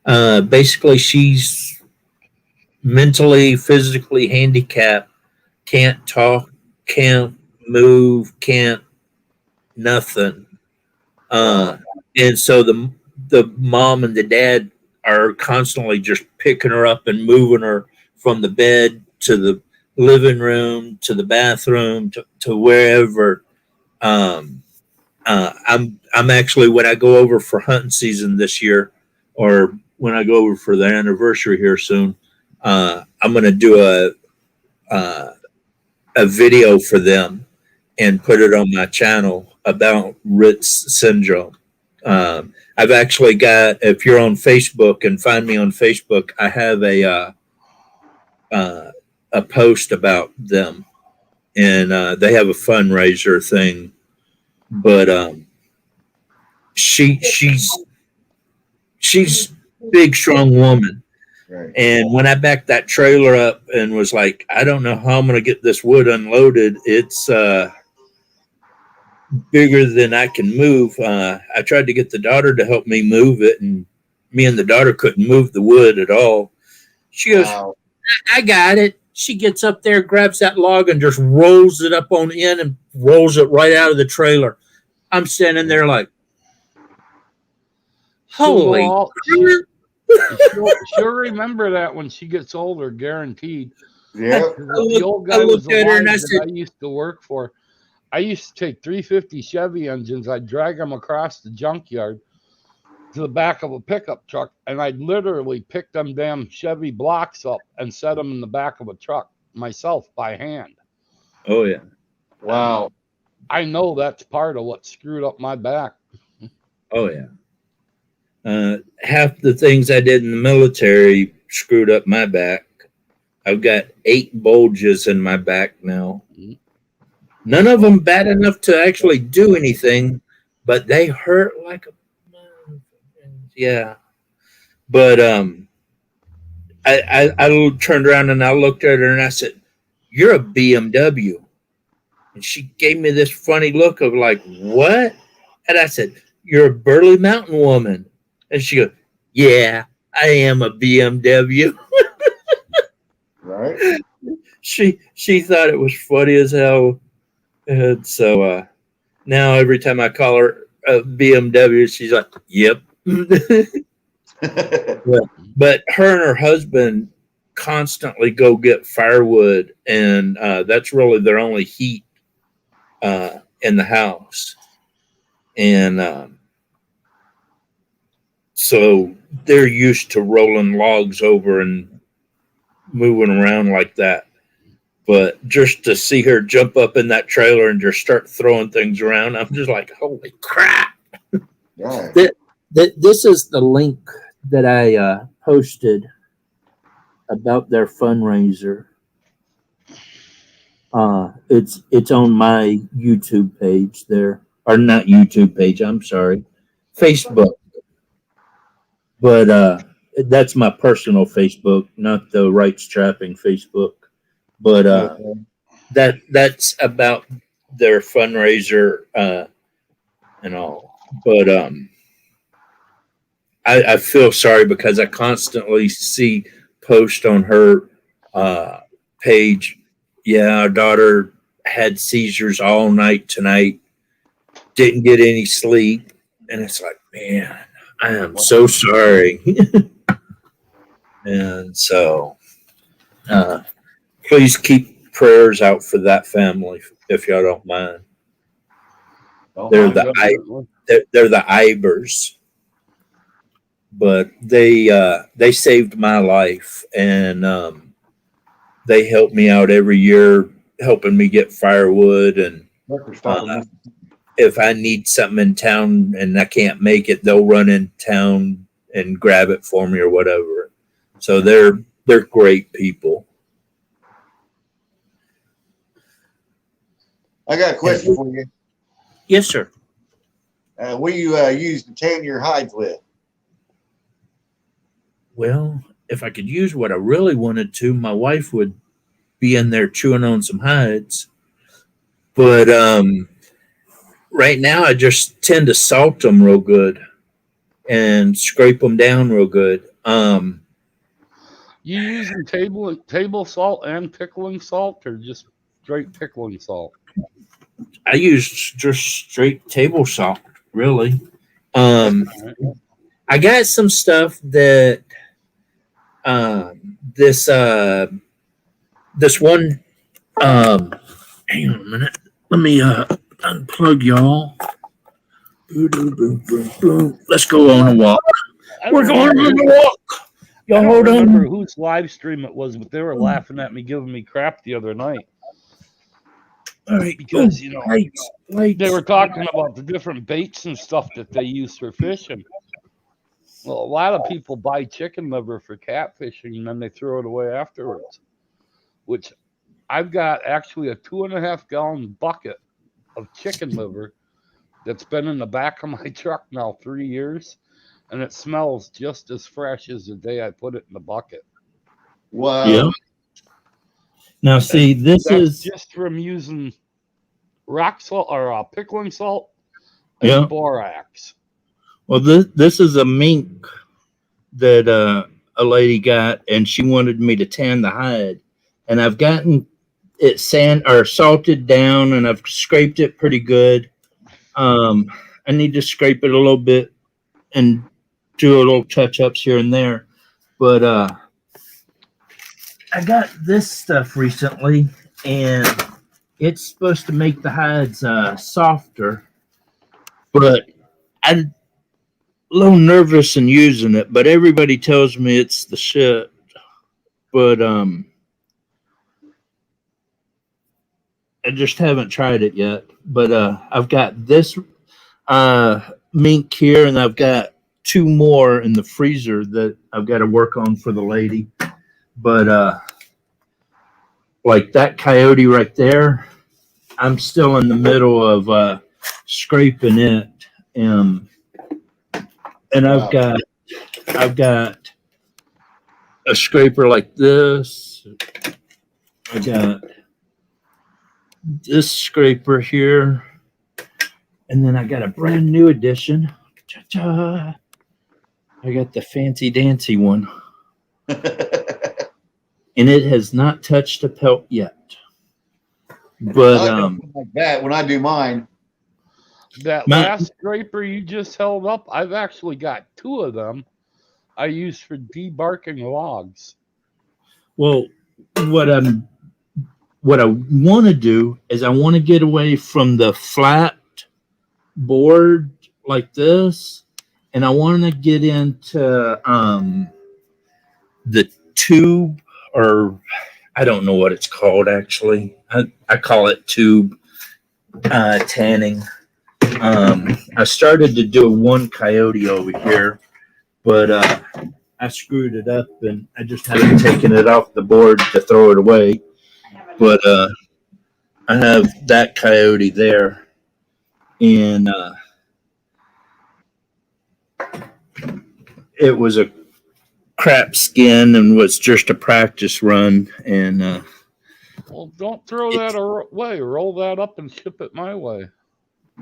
Basically, she's mentally, physically handicapped, can't talk, can't move, can't nothing. And so the mom and the dad are constantly just picking her up and moving her from the bed to the living room to the bathroom to wherever. I'm actually, when I go over for hunting season this year, or when I go over for the anniversary here soon, I'm going to do a video for them and put it on my channel about Rett syndrome. I've actually got, if you're on Facebook and find me on Facebook, I have a post about them, and they have a fundraiser thing. But she's big, strong woman. Right. And when I backed that trailer up and was like, I don't know how I'm going to get this wood unloaded. It's bigger than I can move. I tried to get the daughter to help me move it, and me and the daughter couldn't move the wood at all. She goes, Wow. I got it. She gets up there, grabs that log, and just rolls it up on in and rolls it right out of the trailer. I'm standing there like, holy crap. She'll remember that when she gets older, guaranteed. Yep. The old guy was alive that I used to work for. I used to take 350 Chevy engines. I'd drag them across the junkyard to the back of a pickup truck, and I'd literally pick them damn Chevy blocks up and set them in the back of a truck myself by hand. Oh, yeah. Wow. I know that's part of what screwed up my back. Oh, yeah. Half the things I did in the military screwed up my back. I've got 8 bulges in my back now. None of them bad enough to actually do anything, but they hurt like a... Yeah. But I turned around and I looked at her and I said, "You're a BMW." And she gave me this funny look of like, "What?" And I said, "You're a Burley Mountain woman." And she goes, "Yeah, I am a BMW." Right. She thought it was funny as hell. And so now every time I call her a BMW, she's like, "Yep." But her and her husband constantly go get firewood, and that's really their only heat in the house. And so they're used to rolling logs over and moving around like that. But just to see her jump up in that trailer and just start throwing things around, I'm just like, holy crap. Right. This is the link that I posted about their fundraiser. It's on my YouTube page there, or not YouTube page. I'm sorry, Facebook. But that's my personal Facebook, not the Rights Trapping Facebook. But that's about their fundraiser and all. But I feel sorry because I constantly see posts on her page. Yeah, our daughter had seizures all night tonight. Didn't get any sleep. And it's like, man, I am so sorry. And so please keep prayers out for that family if y'all don't mind. They're the Ibers. but they saved my life, and they help me out every year, helping me get firewood. And if I need something in town and I can't make it, they'll run in town and grab it for me or whatever. So they're great people. I got a question for you. Yes, sir. What do you use to tan your hides with? Well, if I could use what I really wanted to, my wife would be in there chewing on some hides. But right now, I just tend to salt them real good and scrape them down real good. You using table salt and pickling salt, or just straight pickling salt? I use just straight table salt, really. I got some stuff that this one hang on a minute. Let me unplug y'all. Let's go on a walk. We're going on a walk. I Y'all don't hold remember on. whose live stream it was, but they were laughing at me, giving me crap the other night All right, because lights. they were talking about the different baits and stuff that they use for fishing. Well, a lot of people buy chicken liver for catfishing and then they throw it away afterwards, which I've got actually a 2.5 gallon bucket of chicken liver that's been in the back of my truck now 3 years, and it smells just as fresh as the day I put it in the bucket. Wow. Yeah. Now, see, That's is just from using rock salt or pickling salt Yeah. and borax. Well, this is a mink that a lady got, and she wanted me to tan the hide, and I've gotten it salted down, and I've scraped it pretty good. I need to scrape it a little bit and do a little touch ups here and there, but I got this stuff recently, and it's supposed to make the hides softer, but I'm a little nervous in using it, but everybody tells me it's the shit. But I just haven't tried it yet. But I've got this mink here, and I've got 2 more in the freezer that I've got to work on for the lady. But like that coyote right there, I'm still in the middle of scraping it. And I've got a scraper like this. I got this scraper here, and then I got a brand new addition. Cha-cha. I got the fancy dancy one, and it has not touched a pelt yet. But like that when I do mine. That last scraper you just held up, I've actually got 2 of them I use for debarking logs. Well, what I want to do is I want to get away from the flat board like this, and I want to get into the tube, or I don't know what it's called actually. I call it tube tanning. I started to do one coyote over here, but I screwed it up, and I just haven't taken it off the board to throw it away. But I have that coyote there, and it was a crap skin and was just a practice run. And well, don't throw that away. Roll that up and ship it my way.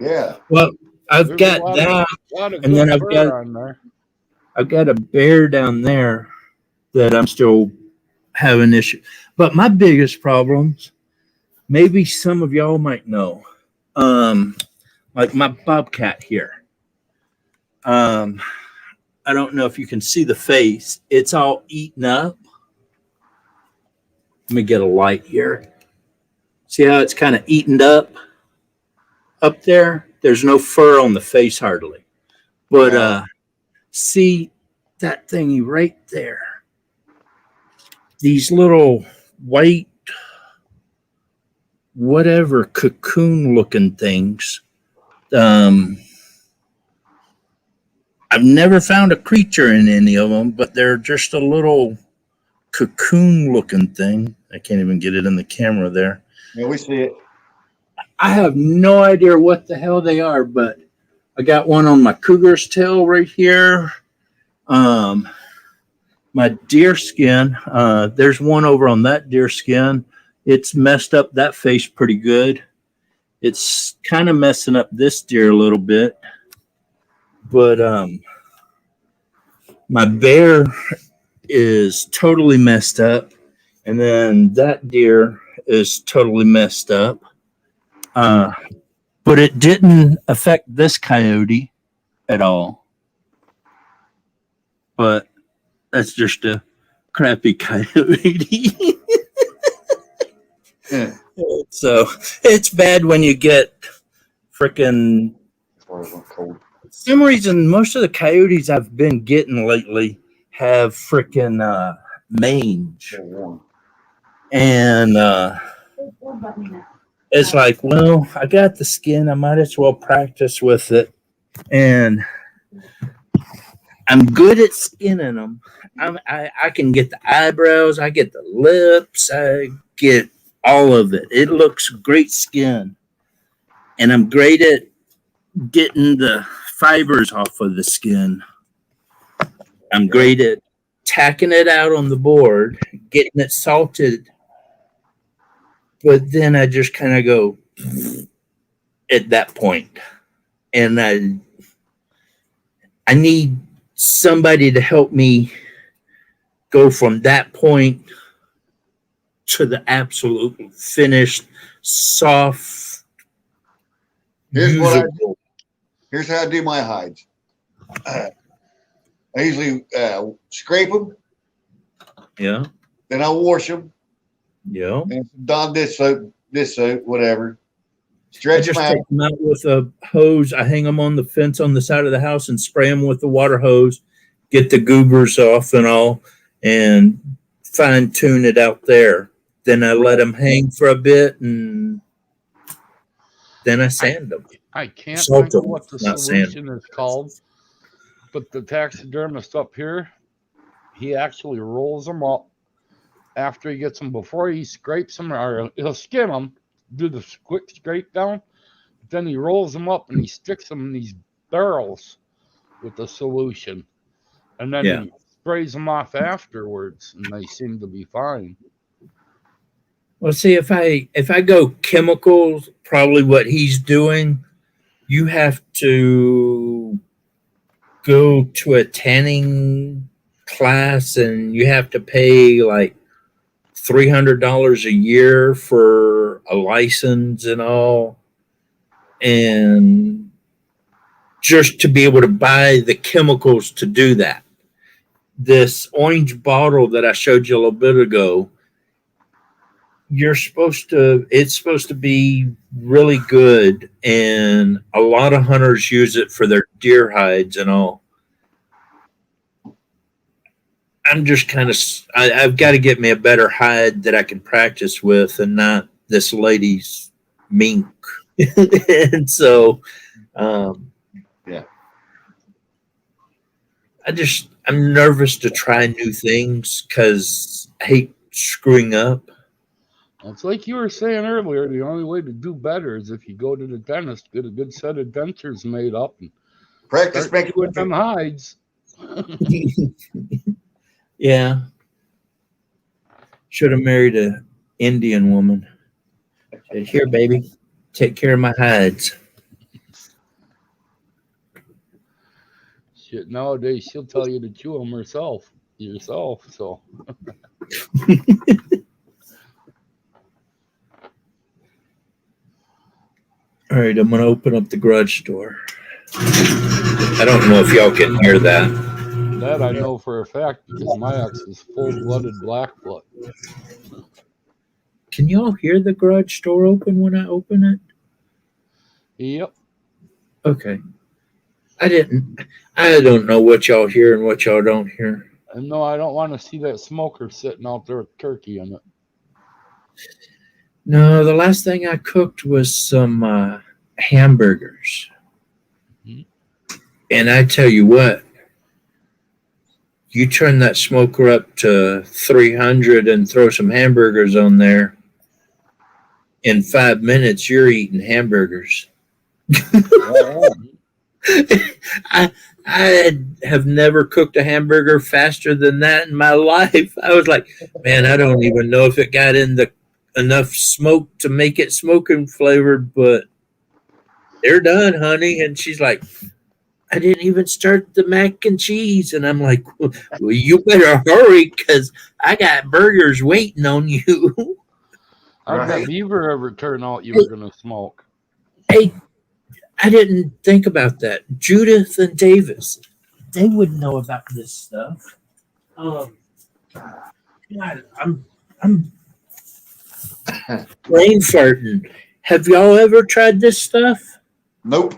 Yeah. Well, I've There's got a that, lot of and then good fur on there. I've got a bear down there that I'm still having issue. But my biggest problems, maybe some of y'all might know, like my bobcat here. I don't know if you can see the face. It's all eaten up. Let me get a light here. See how it's kind of eaten up there? There's no fur on the face hardly. But see that thingy right there. These little white, whatever cocoon looking things. I've never found a creature in any of them, but they're just a little cocoon looking thing. I can't even get it in the camera there. Yeah, we see it. I have no idea what the hell they are, but I got one on my cougar's tail right here. My deer skin, there's one over on that deer skin. It's messed up that face pretty good. It's kind of messing up this deer a little bit. But my bear is totally messed up. And then that deer is totally messed up. But it didn't affect this coyote at all. But that's just a crappy coyote. Yeah. So it's bad when you get freaking. For some reason, most of the coyotes I've been getting lately have freaking mange. And it's like, well, I got the skin. I might as well practice with it. And I'm good at skinning them. I can get the eyebrows. I get the lips. I get all of it. It looks great skin. And I'm great at getting the fibers off of the skin. I'm great at tacking it out on the board, getting it salted. But then I just kind of go at that point. And I need somebody to help me go from that point to the absolute finished, soft. Here's how I do my hides. I usually scrape them. Yeah. Then I wash them. Yeah. And dog this soap, whatever. I Stretch just them out. take them out with a hose. I hang them on the fence on the side of the house and spray them with the water hose, get the goobers off and all, and fine tune it out there. Then I let them hang for a bit, and then I sand them. I can't Salt think of them, what the not solution is called, but the taxidermist up here, he actually rolls them up after he gets them. Before he scrapes them, or he'll skin them, do the quick scrape down, then he rolls them up and he sticks them in these barrels with the solution, and then he sprays them off afterwards, and they seem to be fine. Well, see, if I go chemicals, probably what he's doing, you have to go to a tanning class and you have to pay like $300 a year for a license and all. And just to be able to buy the chemicals to do that. This orange bottle that I showed you a little bit ago, it's supposed to be really good, and a lot of hunters use it for their deer hides and all. I'm just kind of, I've got to get me a better hide that I can practice with and not this lady's mink. And so, Yeah. I'm nervous to try new things because I hate screwing up. It's like you were saying earlier, the only way to do better is if you go to the dentist, get a good set of dentures made up, and Practice making with them hides. Yeah. Should have married an Indian woman. Said, here, baby, take care of my hides. Shit, nowadays she'll tell you to chew them yourself. So All right, I'm going to open up the garage door. I don't know if y'all can hear that. That I know for a fact because my ex is full-blooded Blackfoot. Can y'all hear the garage door open when I open it? Yep. Okay. I don't know what y'all hear and what y'all don't hear. And no, I don't want to see that smoker sitting out there with turkey in it. No, the last thing I cooked was some hamburgers. Mhm. And I tell you what, you turn that smoker up to 300 and throw some hamburgers on there. In 5 minutes, you're eating hamburgers. I have never cooked a hamburger faster than that in my life. I was like, man, I don't even know if it got in the enough smoke to make it smoking flavored, but they're done, honey. And she's like, I didn't even start the mac and cheese. And I'm like, well, you better hurry because I got burgers waiting on you. How'd that Right. beaver ever turn out you were going to smoke? Hey, I didn't think about that. Judith and Davis, they would know about this stuff. God, I'm brain farting. Have y'all ever tried this stuff? Nope.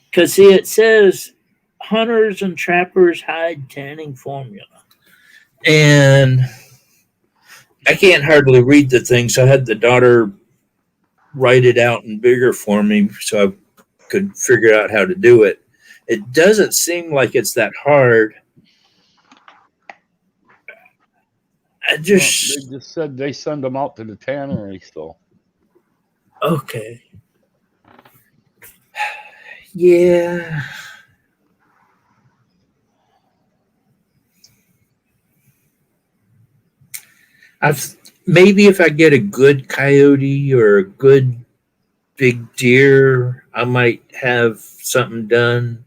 Because see, it says hunters and trappers hide tanning formula, and I can't hardly read the thing, so I had the daughter write it out in bigger for me so I could figure out how to do it. It doesn't seem like it's that hard. I Well, just they just said they send them out to the tannery still. okay. Yeah. I've maybe if I get a good coyote or a good big deer, I might have something done.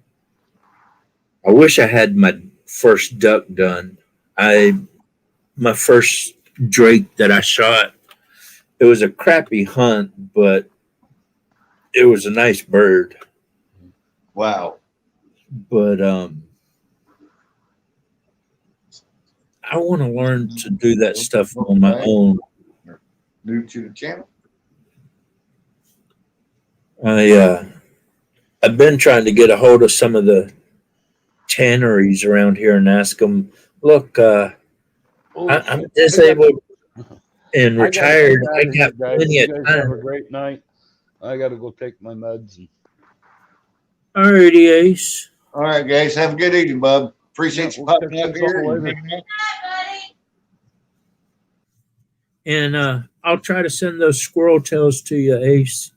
I wish I had my first duck done. My first drake that I shot. It was a crappy hunt, but it was a nice bird. Wow. But I want to learn to do that stuff on my own. New to the channel. I've been trying to get a hold of some of the tanneries around here and ask them, look, Oh, I'm disabled and I gotta retired. get I out of here, got guys. plenty You of guys have time. a great night. I got to go take my meds. Alrighty, Ace. All right, guys. Have a good evening, bub. Appreciate you We'll popping catch up you all here. later. And I'll try to send those squirrel tails to you, Ace,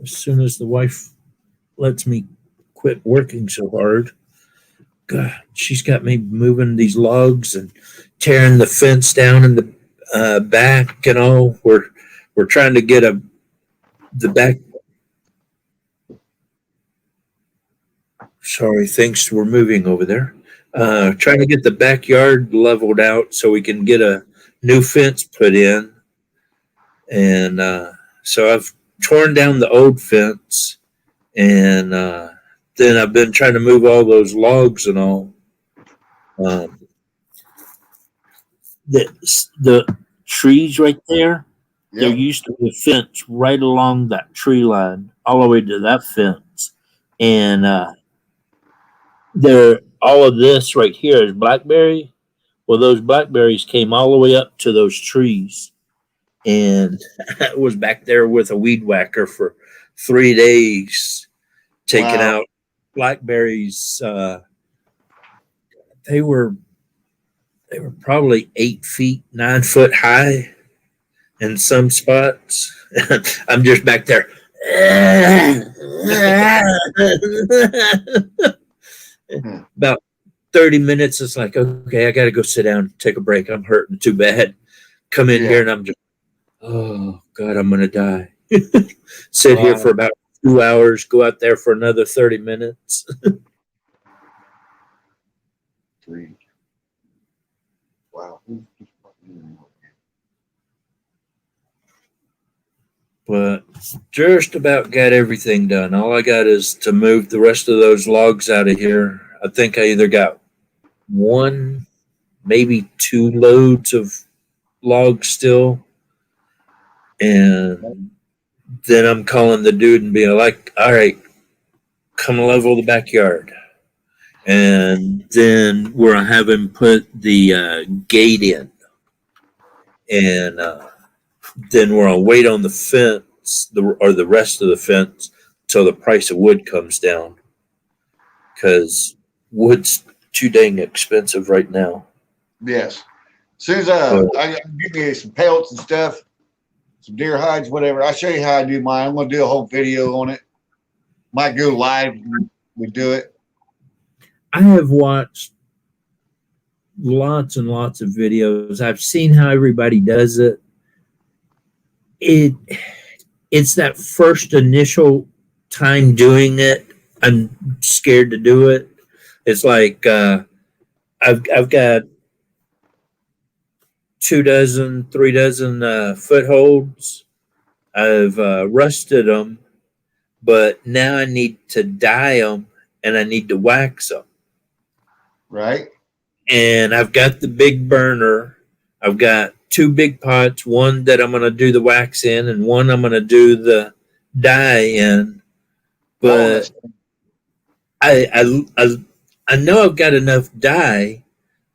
as soon as the wife lets me quit working so hard. God, she's got me moving these logs and tearing the fence down in the back and all. We're trying to get the back. Sorry, things were moving over there. Trying to get the backyard leveled out so we can get a new fence put in. And so I've torn down the old fence, and then I've been trying to move all those logs and all. The trees right there, there Yep. used to be a fence right along that tree line, all the way to that fence. And there, all of this right here is blackberry. Well, those blackberries came all the way up to those trees. And I was back there with a weed whacker for 3 days, taking Wow. out blackberries. They were probably 8 feet, 9 foot high in some spots. I'm just back there. About 30 minutes, it's like, okay, I got to go sit down, take a break. I'm hurting too bad. Come in Yeah. here and I'm just, oh, God, I'm going to die. Sit here Wow. for about 2 hours, go out there for another 30 minutes. 3. Wow. But just about got everything done. All I got is to move the rest of those logs out of here. I think I either got 1, maybe 2 loads of logs still. And then I'm calling the dude and being like, all right, come level the backyard. And then we're have him put the gate in. And then we're going to wait on the fence or the rest of the fence till the price of wood comes down. Because wood's too dang expensive right now. Yes. As soon as I give me some pellets and stuff, some deer hides, whatever, I'll show you how I do mine. I'm going to do a whole video on it. Might go live when we do it. I have watched lots and lots of videos. I've seen how everybody does it. It's that first initial time doing it. I'm scared to do it. It's like I've got 2 dozen, 3 dozen footholds. I've rusted them, but now I need to dye them and I need to wax them. Right. And I've got the big burner. I've got 2 big pots, one that I'm going to do the wax in and one I'm going to do the dye in. But I know I've got enough dye,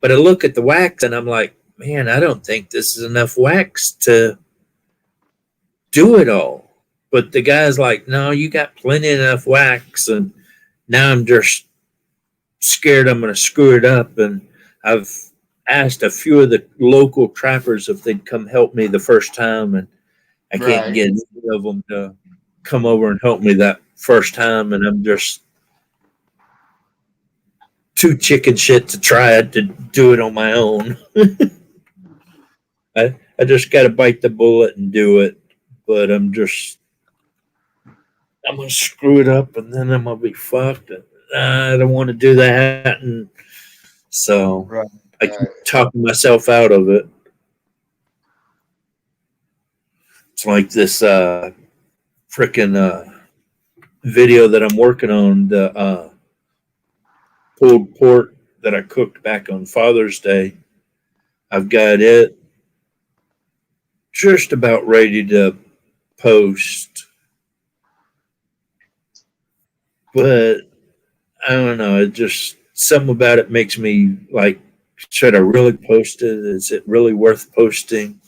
but I look at the wax and I'm like, man, I don't think this is enough wax to do it all. But the guy's like, no, you got plenty enough wax. And now I'm just scared I'm going to screw it up. And I've asked a few of the local trappers if they'd come help me the first time. And I can't get any of them to come over and help me that first time. And I'm just too chicken shit to try it, to do it on my own. I just got to bite the bullet and do it. But I'm going to screw it up and then I'm going to be fucked. I don't want to do that. And so I keep talking myself out of it. It's like this freaking video that I'm working on, the pulled pork that I cooked back on Father's Day. I've got it just about ready to post. But I don't know. It just, something about it makes me like, should I really post it? Is it really worth posting?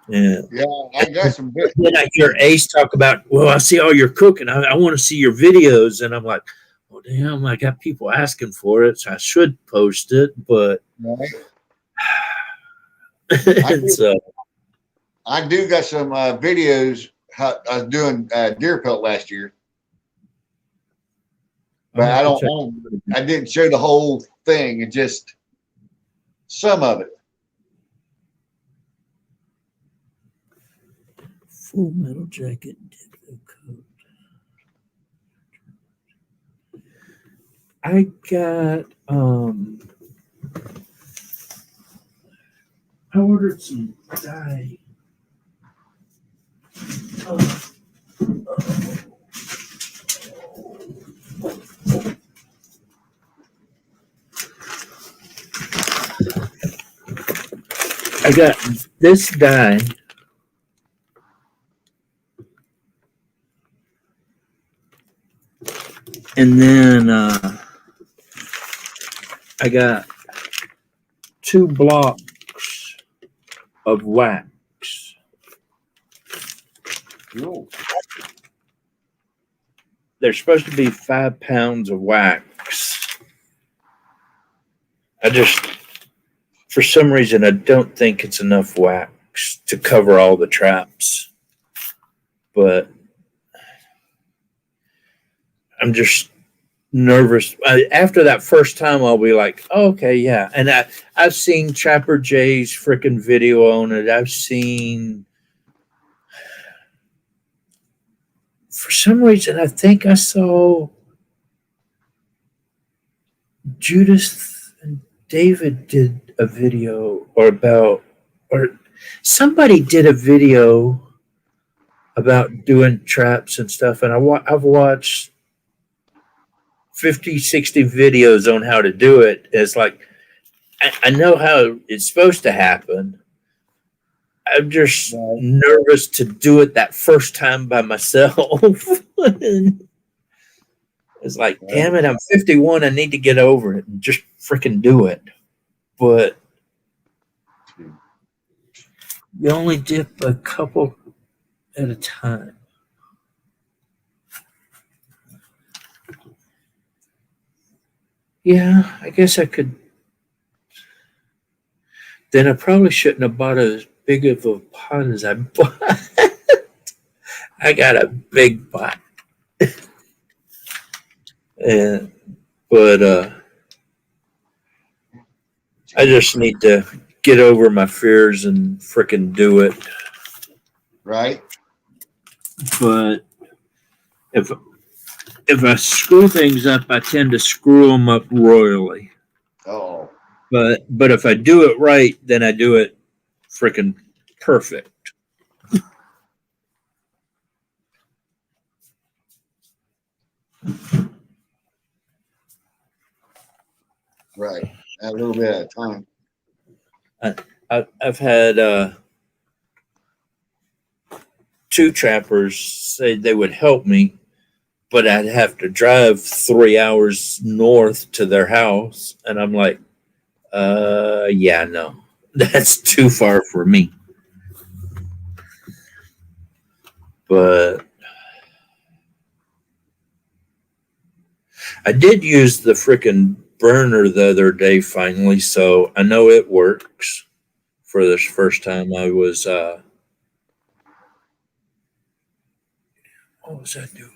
Yeah. Yeah, I got some good. Then I hear Ace talk about, well, I see all your cooking. I want to see your videos. And I'm like, well, damn, I got people asking for it. So I should post it. But so I do got some videos. How I was doing deer pelt last year. But I didn't show the whole thing, and just some of it. Full Metal Jacket coat. I got I ordered some dye. I got this dye. And then I got 2 blocks of wax. Cool. There's supposed to be 5 pounds of wax. I just, for some reason, I don't think it's enough wax to cover all the traps. But I'm just nervous. After that first time, I'll be like, oh, okay, yeah. And I've seen Trapper Jay's freaking video on it. I've seen, for some reason, I think I saw Judith and David did a video or somebody did a video about doing traps and stuff. And I've watched 50, 60 videos on how to do it. It's like, I know how it's supposed to happen, I'm just Right. nervous to do it that first time by myself. It's like, damn it, I'm 51. I need to get over it and just freaking do it. But you only dip a couple at a time. Yeah, I guess I could. Then I probably shouldn't have bought as big of a pot as I bought. I got a big pot. And, but I just need to get over my fears and freaking do it. Right? But if I screw things up, I tend to screw them up royally. Oh, But if I do it right, then I do it freaking perfect. right. A little bit at a time. I've had two trappers say they would help me, but I'd have to drive 3 hours north to their house, and I'm like, yeah, no, that's too far for me. But I did use the freaking burner the other day finally, so I know it works. For this first time, I was what was I doing?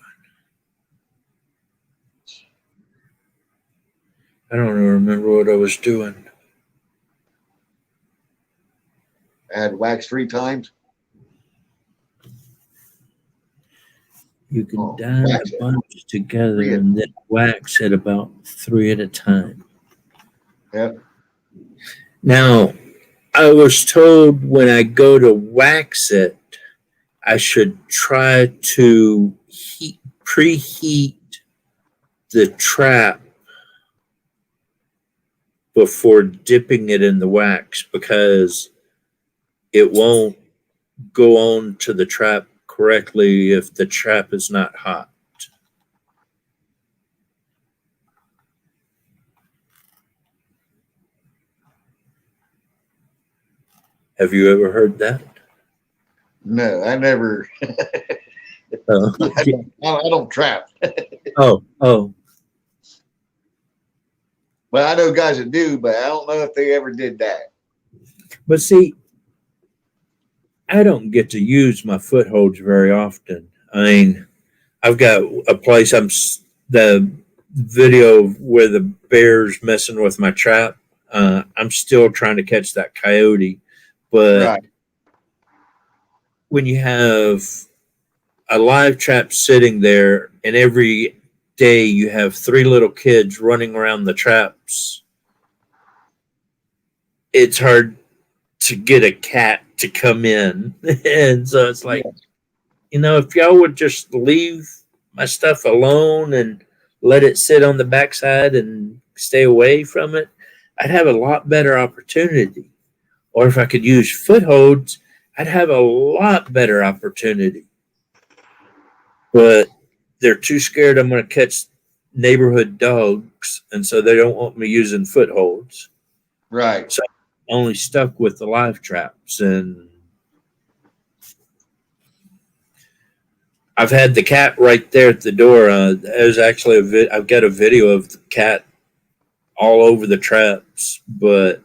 I don't even remember what I was doing. Add wax 3 times. You can Oh, dye wax a it. bunch together 3 and then wax at about 3 at a time. Yep. Now, I was told when I go to wax it, I should try to preheat the trap before dipping it in the wax because it won't go on to the trap correctly if the trap is not hot. Have you ever heard that? No, I never. Oh, I don't trap. oh. But I know guys that do, but I don't know if they ever did that. But see, I don't get to use my footholds very often. I mean, I've got a place. The video where the bear's messing with my trap. I'm still trying to catch that coyote, but Right. when you have a live trap sitting there, and every day you have 3 little kids running around the traps, it's hard to get a cat to come in. And so it's like, if y'all would just leave my stuff alone and let it sit on the backside and stay away from it, I'd have a lot better opportunity. Or if I could use footholds, I'd have a lot better opportunity. But they're too scared I'm going to catch neighborhood dogs, and so they don't want me using footholds. Right. So I'm only stuck with the live traps, and I've had the cat right there at the door. There's actually I've got a video of the cat all over the traps, but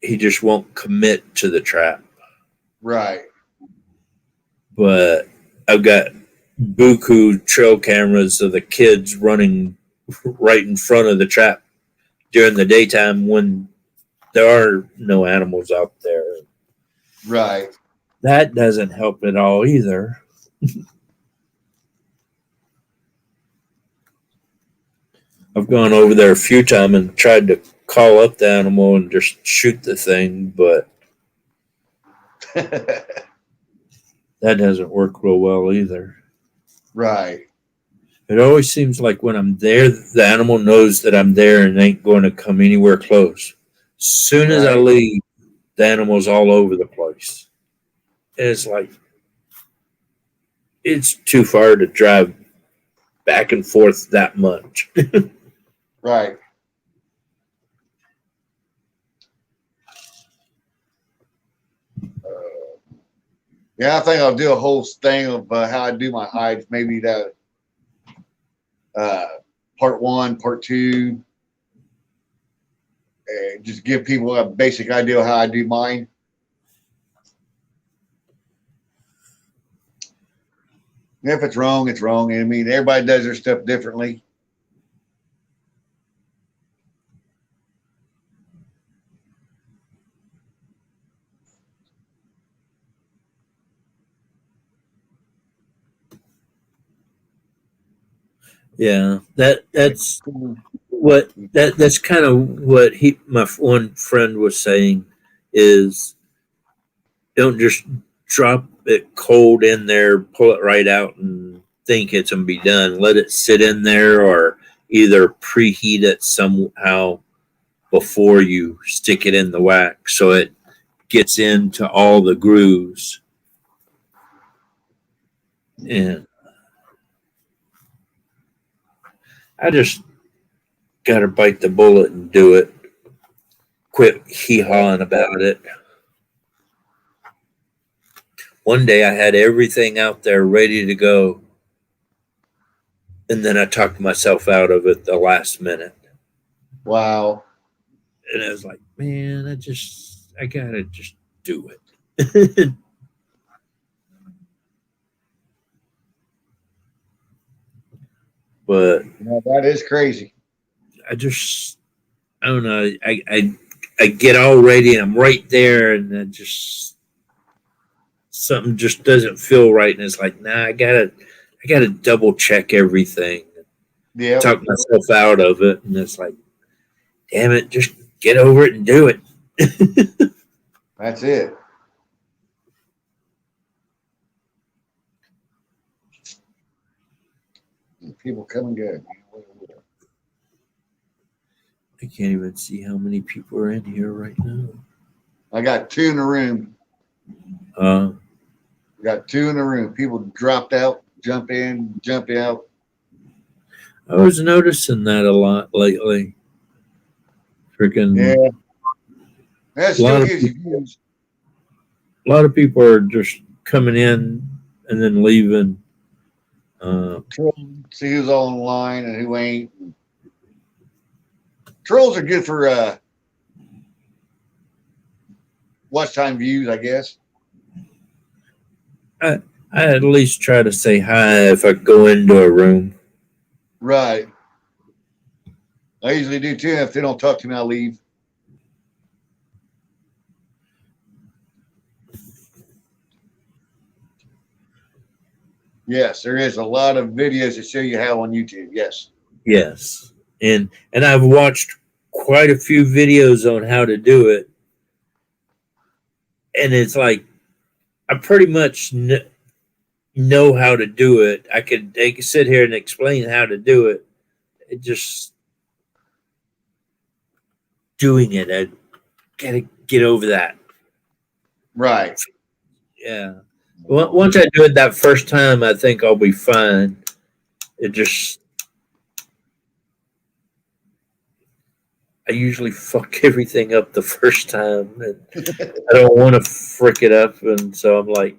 he just won't commit to the trap. Right. But I've got buku trail cameras of the kids running right in front of the trap during the daytime when there are no animals out there. Right. That doesn't help at all either. I've gone over there a few times and tried to call up the animal and just shoot the thing, but that doesn't work real well either. Right. It always seems like when I'm there, the animal knows that I'm there and ain't going to come anywhere close. As soon as I Right. leave, the animals all over the place. And it's like, it's too far to drive back and forth that much. Right. Yeah, I think I'll do a whole thing of how I do my hides. Maybe that part 1, part 2, and just give people a basic idea of how I do mine. And if it's wrong, it's wrong. I mean, everybody does their stuff differently. Yeah, that's what that's kind of what my one friend was saying is don't just drop it cold in there, pull it right out and think it's gonna be done. Let it sit in there or either preheat it somehow before you stick it in the wax so it gets into all the grooves. And I just gotta bite the bullet and do it. Quit hee-hawing about it. One day I had everything out there ready to go, and then I talked myself out of it the last minute. Wow. And I was like, man, I gotta just do it. But Yeah, that is crazy. I don't know. I get all ready and I'm right there, and then just something just doesn't feel right, and it's like, nah, I gotta double check everything. Yeah. Talk myself out of it, and it's like, damn it, just get over it and do it. That's it. People come and go. I can't even see how many people are in here right now. I got 2 in the room. Got 2 in the room. People dropped out, jump in, jump out. I was noticing that a lot lately. Freaking Yeah. That A lot still of gives you views. a lot of people are just coming in and then leaving. See who's all online and who ain't. Trolls are good for watch time views, I guess. I at least try to say hi if I go into a room. Right. I usually do too. If they don't talk to me, I'll leave. Yes, there is a lot of videos that show you how on YouTube. Yes. Yes, and I've watched quite a few videos on how to do it, and it's like I pretty much know how to do it. I could sit here and explain how to do it. It just doing it. I gotta get over that. Right. Yeah. Once I do it that first time, I think I'll be fine. It just I usually fuck everything up the first time, and I don't want to frick it up, and so I'm like,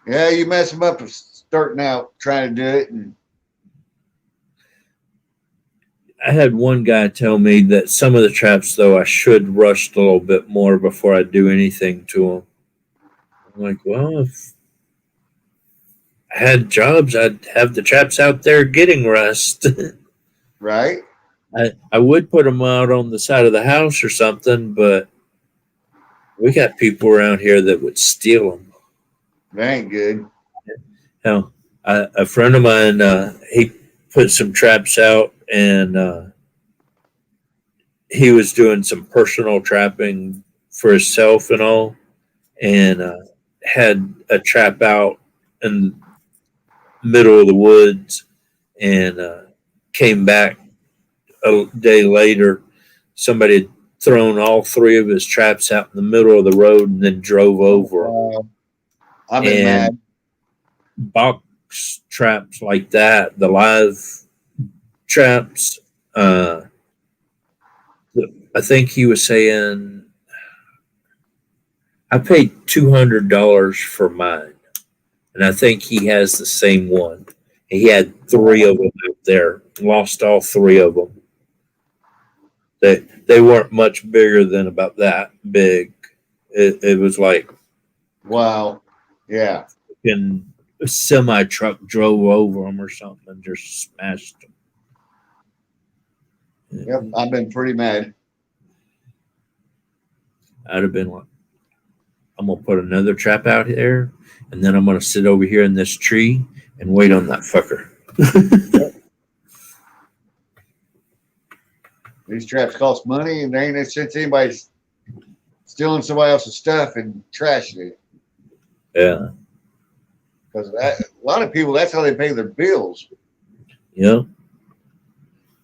Yeah, you mess them up starting out trying to do it. And I had one guy tell me that some of the traps, though, I should rush a little bit more before I do anything to them. I'm like, well, if I had jobs, I'd have the traps out there getting rust. right. I would put them out on the side of the house or something, but we got people around here that would steal them. That ain't good. Now, a friend of mine, he put some traps out, and he was doing some personal trapping for himself and all, and had a trap out in the middle of the woods, and came back a day later. Somebody had thrown all three of his traps out in the middle of the road and then drove over 'em. I've been And mad. box traps like that, the live traps, I think he was saying I paid $200 for mine, and I think he has the same one. He had three of them out there, lost all three of them. They weren't much bigger than about that big. It was like Wow. Yeah. fucking a semi truck drove over them or something and just smashed them. Yep. I've been pretty mad. I'd have been like, I'm gonna put another trap out there, and then I'm gonna sit over here in this tree and wait on that fucker. These traps cost money, and there ain't no sense anybody's stealing somebody else's stuff and trashing it. Yeah, Because a lot of people, that's how they pay their bills. yeah.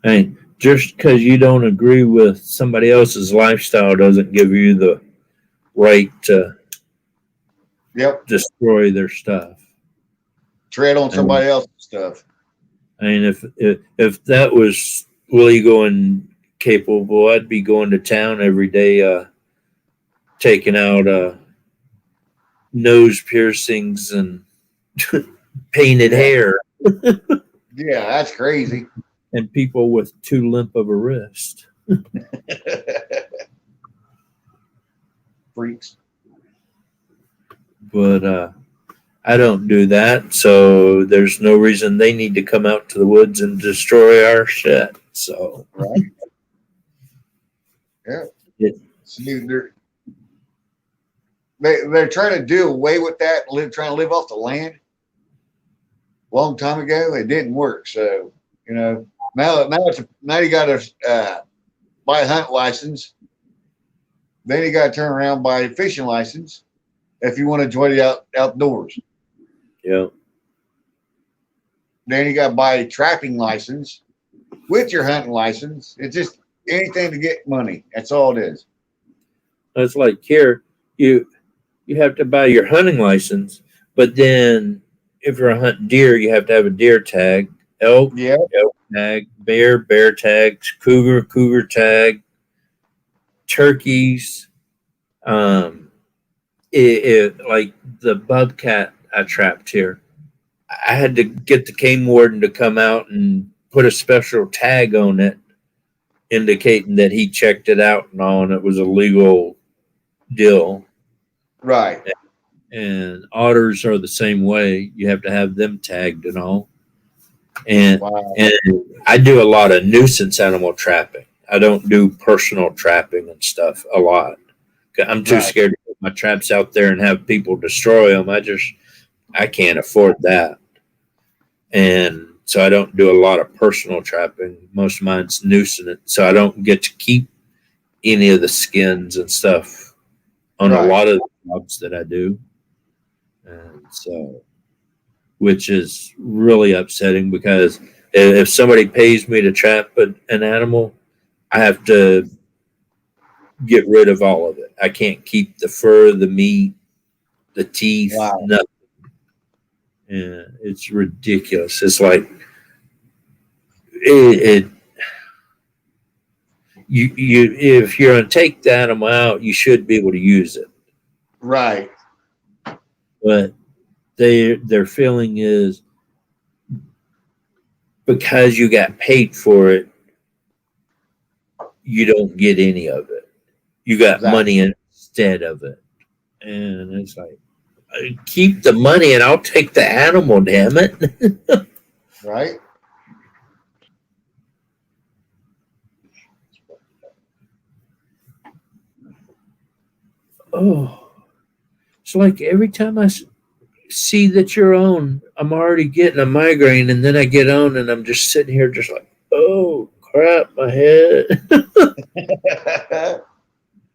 Hey, just because you don't agree with somebody else's lifestyle doesn't give you the right to Yep. destroy their stuff. Tread on somebody else's stuff. I mean, if that was legal and capable, I'd be going to town every day, taking out nose piercings and painted hair, Yeah, that's crazy. and people with too limp of a wrist. Freaks. But I don't do that, so there's no reason they need to come out to the woods and destroy our shit. So Right. Yeah. It- See, they're trying to do away with that, trying to live off the land. Long time ago, it didn't work. So, now you got to buy a hunt license. Then you got to turn around and buy a fishing license if you want to enjoy the outdoors. yeah, Then you got to buy a trapping license with your hunting license. It's just anything to get money. That's all it is. it's like here you have to buy your hunting license, but then if you're hunting deer, you have to have a deer tag, elk Yeah. tag, bear tags, cougar tag, turkeys. Like the bobcat I trapped here, I had to get the game warden to come out and put a special tag on it, indicating that he checked it out and all, and it was a legal deal. Right. And otters are the same way. You have to have them tagged and all. And Wow. I do a lot of nuisance animal trapping. I don't do personal trapping and stuff a lot. I'm too Right. scared to put my traps out there and have people destroy them. I can't afford that. And so I don't do a lot of personal trapping. Most of mine's nuisance. So I don't get to keep any of the skins and stuff on a Right. lot of the jobs that I do. And so, which is really upsetting because if somebody pays me to trap an animal, I have to get rid of all of it. I can't keep the fur, the meat, the teeth, Wow. nothing. And it's ridiculous. It's like you if you're gonna take the animal out, you should be able to use it. Right. But their feeling is because you got paid for it, you don't get any of it. You got Exactly. money instead of it. And it's like, keep the money and I'll take the animal, damn it. Right. Oh, it's like every time I see that you're on, I'm already getting a migraine, and then I get on and I'm just sitting here just like, oh crap, my head.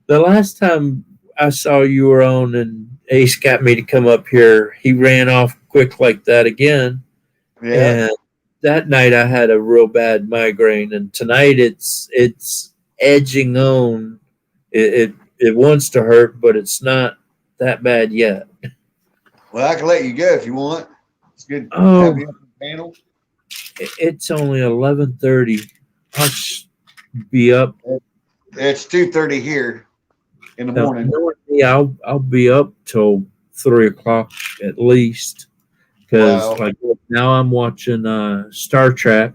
The last time I saw you were on and Ace got me to come up here, he ran off quick like that again. Yeah. And that night I had a real bad migraine, and tonight it's edging on It wants to hurt, but it's not that bad yet. Well, I can let you go if you want. It's good to Oh. have you on the panel. It's only 11:30. I'll be up. It's 2:30 here in the morning. Normally I'll be up till 3 o'clock at least, because Wow. like now I'm watching Star Trek,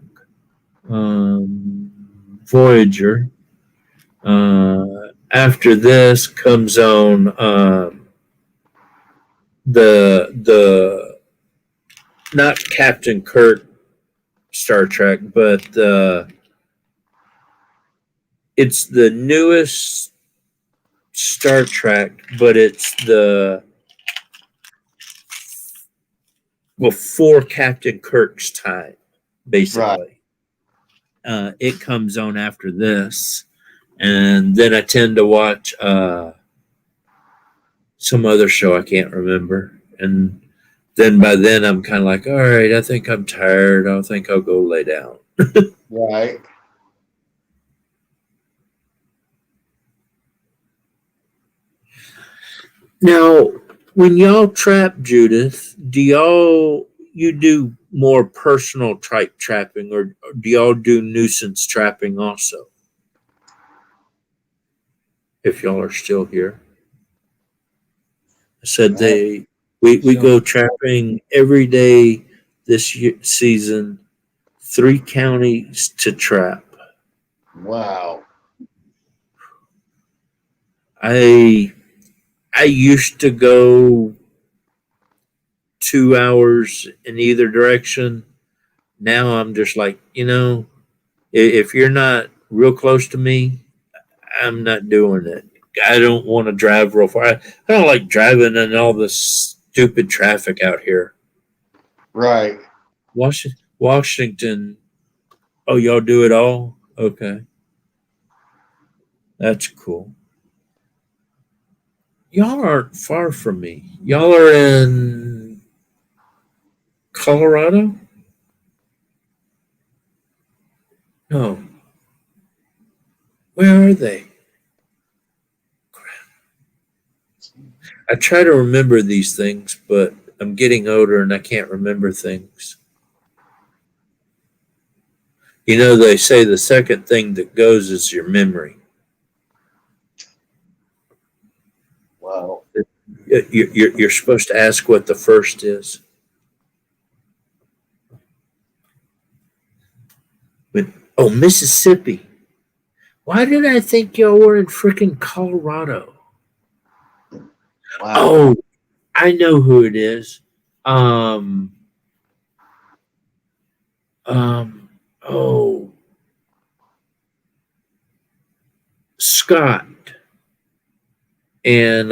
Voyager. After this comes on the not Captain Kirk Star Trek, but it's the newest Star Trek, but it's before Captain Kirk's time, basically. It comes on after this, and then I tend to watch some other show I can't remember, and then by then I'm kind of like, all right, I think I'm tired. I think I'll go lay down. Right. Now, when y'all trap, Judith, you do more personal type trapping, or do y'all do nuisance trapping also? If y'all are still here, I said we go trapping every day this season. 3 counties to trap. Wow. I used to go 2 hours in either direction. Now I'm just like, if you're not real close to me, I'm not doing it. I don't want to drive real far. I don't like driving in all this stupid traffic out here. Right. Washington. Oh, y'all do it all? Okay. That's cool. Y'all aren't far from me. Y'all are in Colorado? No. Where are they? I try to remember these things, but I'm getting older and I can't remember things. They say the second thing that goes is your memory. Wow. You're supposed to ask what the first is. But, Mississippi. Why did I think y'all were in freaking Colorado? Wow. Oh, I know who it is. Scott and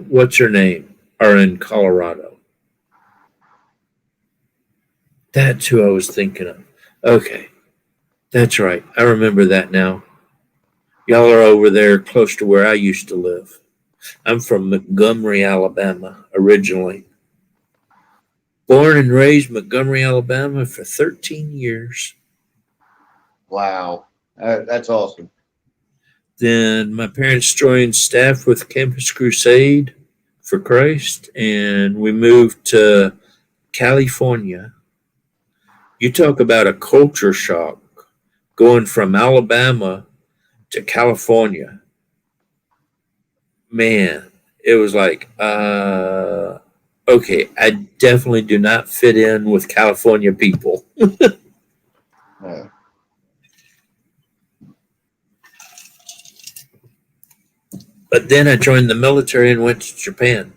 what's her name are in Colorado. That's who I was thinking of. Okay, that's right. I remember that now. Y'all are over there close to where I used to live. I'm from Montgomery, Alabama, originally. Born and raised Montgomery, Alabama for 13 years. Wow. That's awesome. Then my parents joined staff with Campus Crusade for Christ, and we moved to California. You talk about a culture shock going from Alabama to California. Man, it was like, okay, I definitely do not fit in with California people. But then I joined the military and went to Japan.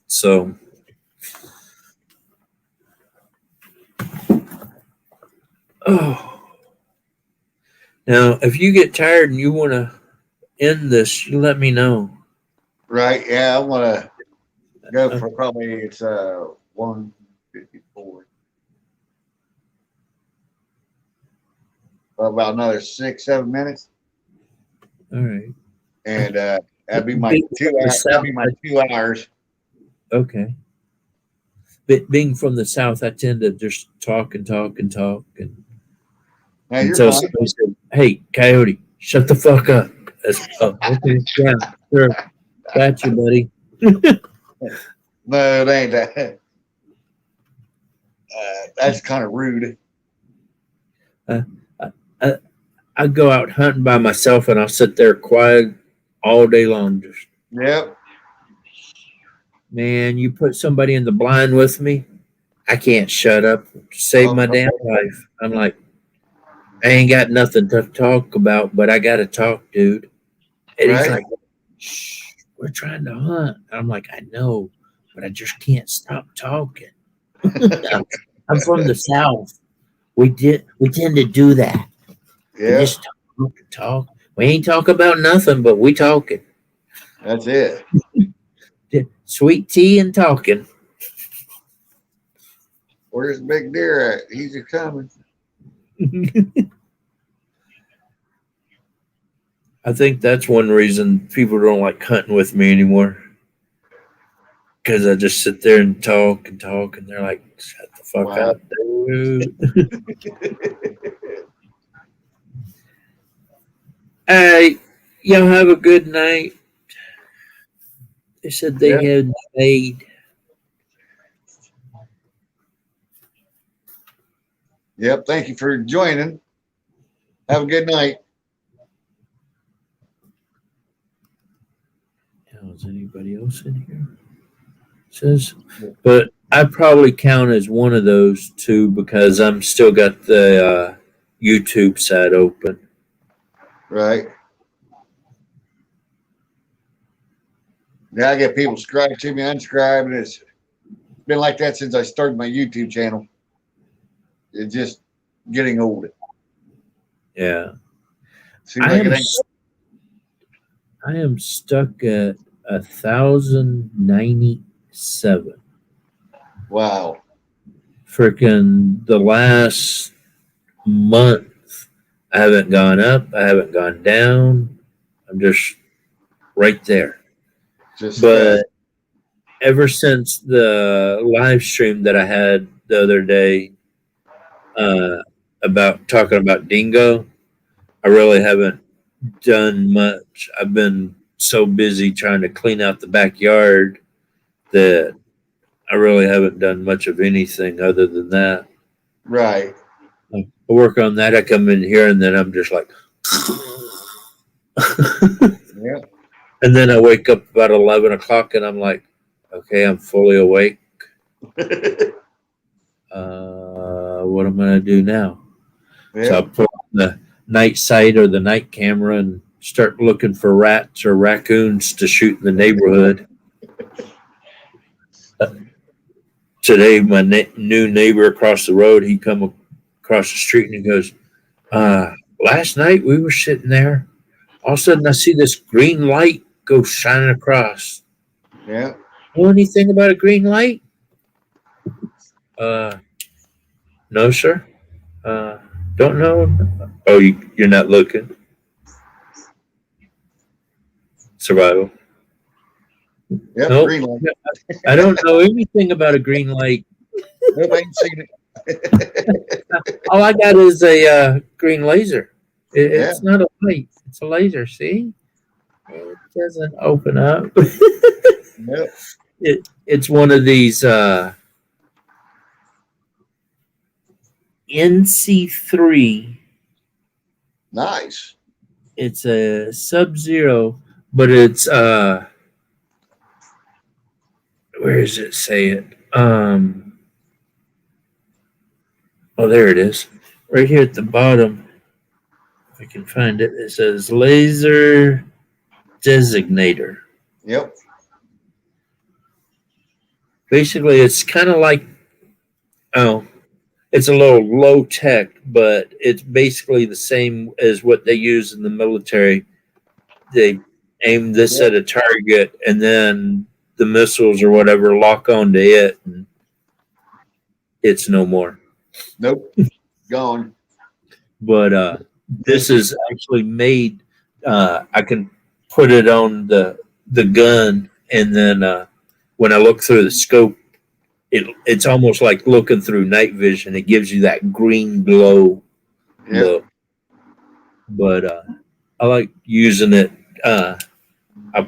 So, now if you get tired and you want to end this, you let me know. Right. Yeah, I want to go for probably it's 1:54. About another 6-7 minutes. All right. And that'd be my 2 hours. That'd be my 2 hours. Okay. But being from the South, I tend to just talk and talk and talk. And Now, you're until fine. somebody said, "Hey, Coyote, shut the fuck up." Okay. Yeah, sure. Gotcha, buddy. No, it ain't that. That's kind of rude. I go out hunting by myself and I'll sit there quiet all day long. Just, Yep. man, you put somebody in the blind with me, I can't shut up. Save my damn life. I'm like, I ain't got nothing to talk about, but I got to talk, dude. And he's Right. like, shh, we're trying to hunt. I'm like, I know, but I just can't stop talking. I'm from the South. We tend to do that. We Yeah, just talk. We ain't talk about nothing, but we talking. that's it. Sweet tea and talking. Where's Big Deer at? He's a coming. I think that's one reason people don't like hunting with me anymore. Because I just sit there and talk, and they're like, shut the fuck Wow. up, dude. Hey, y'all have a good night. They said they had made. Yep. Thank you for joining. Have a good night. Is anybody else in here? Says, but I probably count as one of those two because I'm still got the YouTube side open. Right. Now I get people subscribe to me, unsubscribe, and it's been like that since I started my YouTube channel. It's just getting old. Yeah. Seems like it ain't. I am stuck at 1,097. Wow. Freaking the last month, I haven't gone up. I haven't gone down. I'm just right there. Just But ever since the live stream that I had the other day about talking about dingo, I really haven't done much. I've been so busy trying to clean out the backyard that I really haven't done much of anything other than that. right. I work on that. I come in here and then I'm just like, Yeah. and then I wake up about 11 o'clock and I'm like, okay, I'm fully awake. What am I going to do now? So Yeah. I put on the night sight or the night camera and start looking for rats or raccoons to shoot in the neighborhood. Today, my new neighbor across the road, he come across the street and he goes, last night we were sitting there. All of a sudden I see this green light go shining across. Yeah. Know anything about a green light? No, sir. Don't know. Oh, you're not looking. Survival. Yep. Nope. Green light. I don't know anything about a green light. Nope, I ain't seen it. All I got is a green laser. It's not a light. It's a laser. See? It doesn't open up. Yep. It's one of these NC3. Nice. It's a Sub-Zero, but it's where does it say it? Oh, there it is. Right here at the bottom. If I can find it. It says laser designator. Yep. Basically, it's kind of like, it's a little low tech, but it's basically the same as what they use in the military. They aim this at a target, and then the missiles or whatever lock onto it, and it's no more. Nope. Gone. But this is actually made. I can put it on the gun, and then when I look through the scope, it's almost like looking through night vision. It gives you that green glow Yep. look. But I like using it. I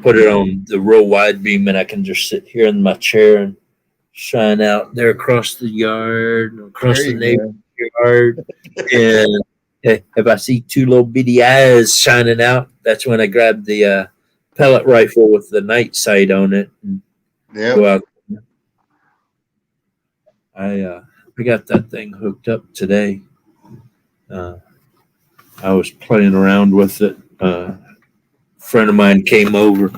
put it on the real wide beam, and I can just sit here in my chair and shine out there across the yard, across There the you neighbor's go. yard. And if I see two little bitty eyes shining out, that's when I grab the pellet rifle with the night sight on it and Yep. go out. I got that thing hooked up today. I was playing around with it. Friend of mine came over.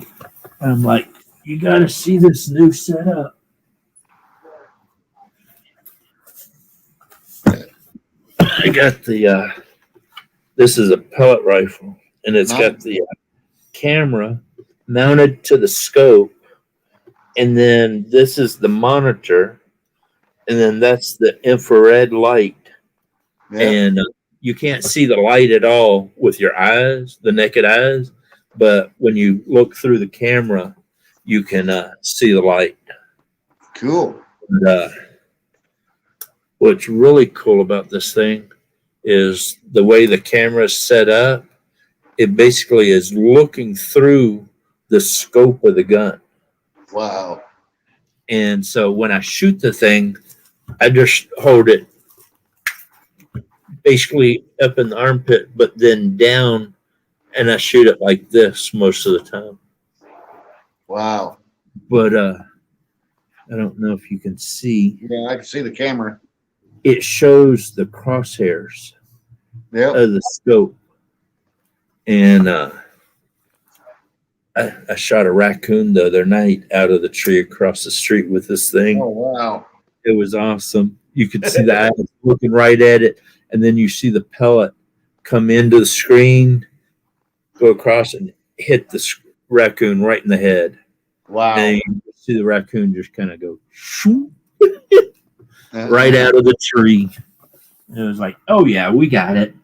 I'm like, you got to see this new setup. I got the. This is a pellet rifle, and it's got the camera mounted to the scope, and then this is the monitor, and then that's the infrared light. Yep. And you can't see the light at all with your eyes, the naked eyes, but when you look through the camera, you can see the light. Cool. And, what's really cool about this thing is the way the camera is set up. It basically is looking through the scope of the gun. Wow. And so when I shoot the thing, I just hold it basically up in the armpit, but then down, and I shoot it like this most of the time. Wow. But I don't know if you can see. Yeah, I can see the camera. It shows the crosshairs Yep. of the scope. And I shot a raccoon the other night out of the tree across the street with this thing. Oh, wow. It was awesome. You could see the eyes looking right at it, and then you see the pellet come into the screen, go across, and hit the raccoon right in the head. Wow. And you see the raccoon just kind of go shoo, right out of the tree. And it was like, oh, yeah, we got it.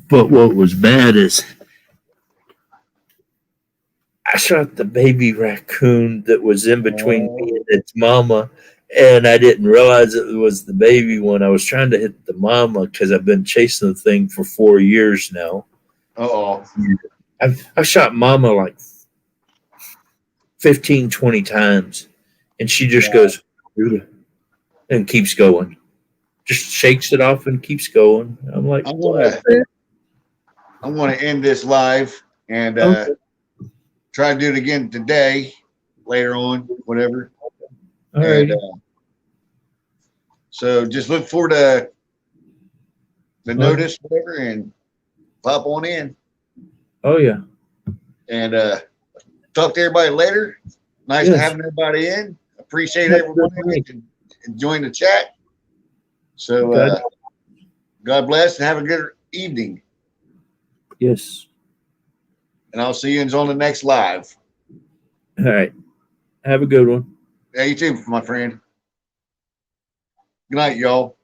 But what was bad is I shot the baby raccoon that was in between me and its mama, and I didn't realize it was the baby one. I was trying to hit the mama because I've been chasing the thing for 4 years now. Uh-oh. I've shot mama like 15, 20 times, and she just goes and keeps going. Just shakes it off and keeps going. I'm like, I'm gonna end this live and Okay. try to do it again today, later on, whatever. All right. And, so just look forward to the notice, whatever, and pop on in. Oh, yeah. And talk to everybody later. Nice to Yes. having everybody in. Appreciate everyone enjoying the chat. So God bless and have a good evening. Yes. And I'll see you on the next live. All right. Have a good one. Yeah, you too, my friend. Good night, y'all.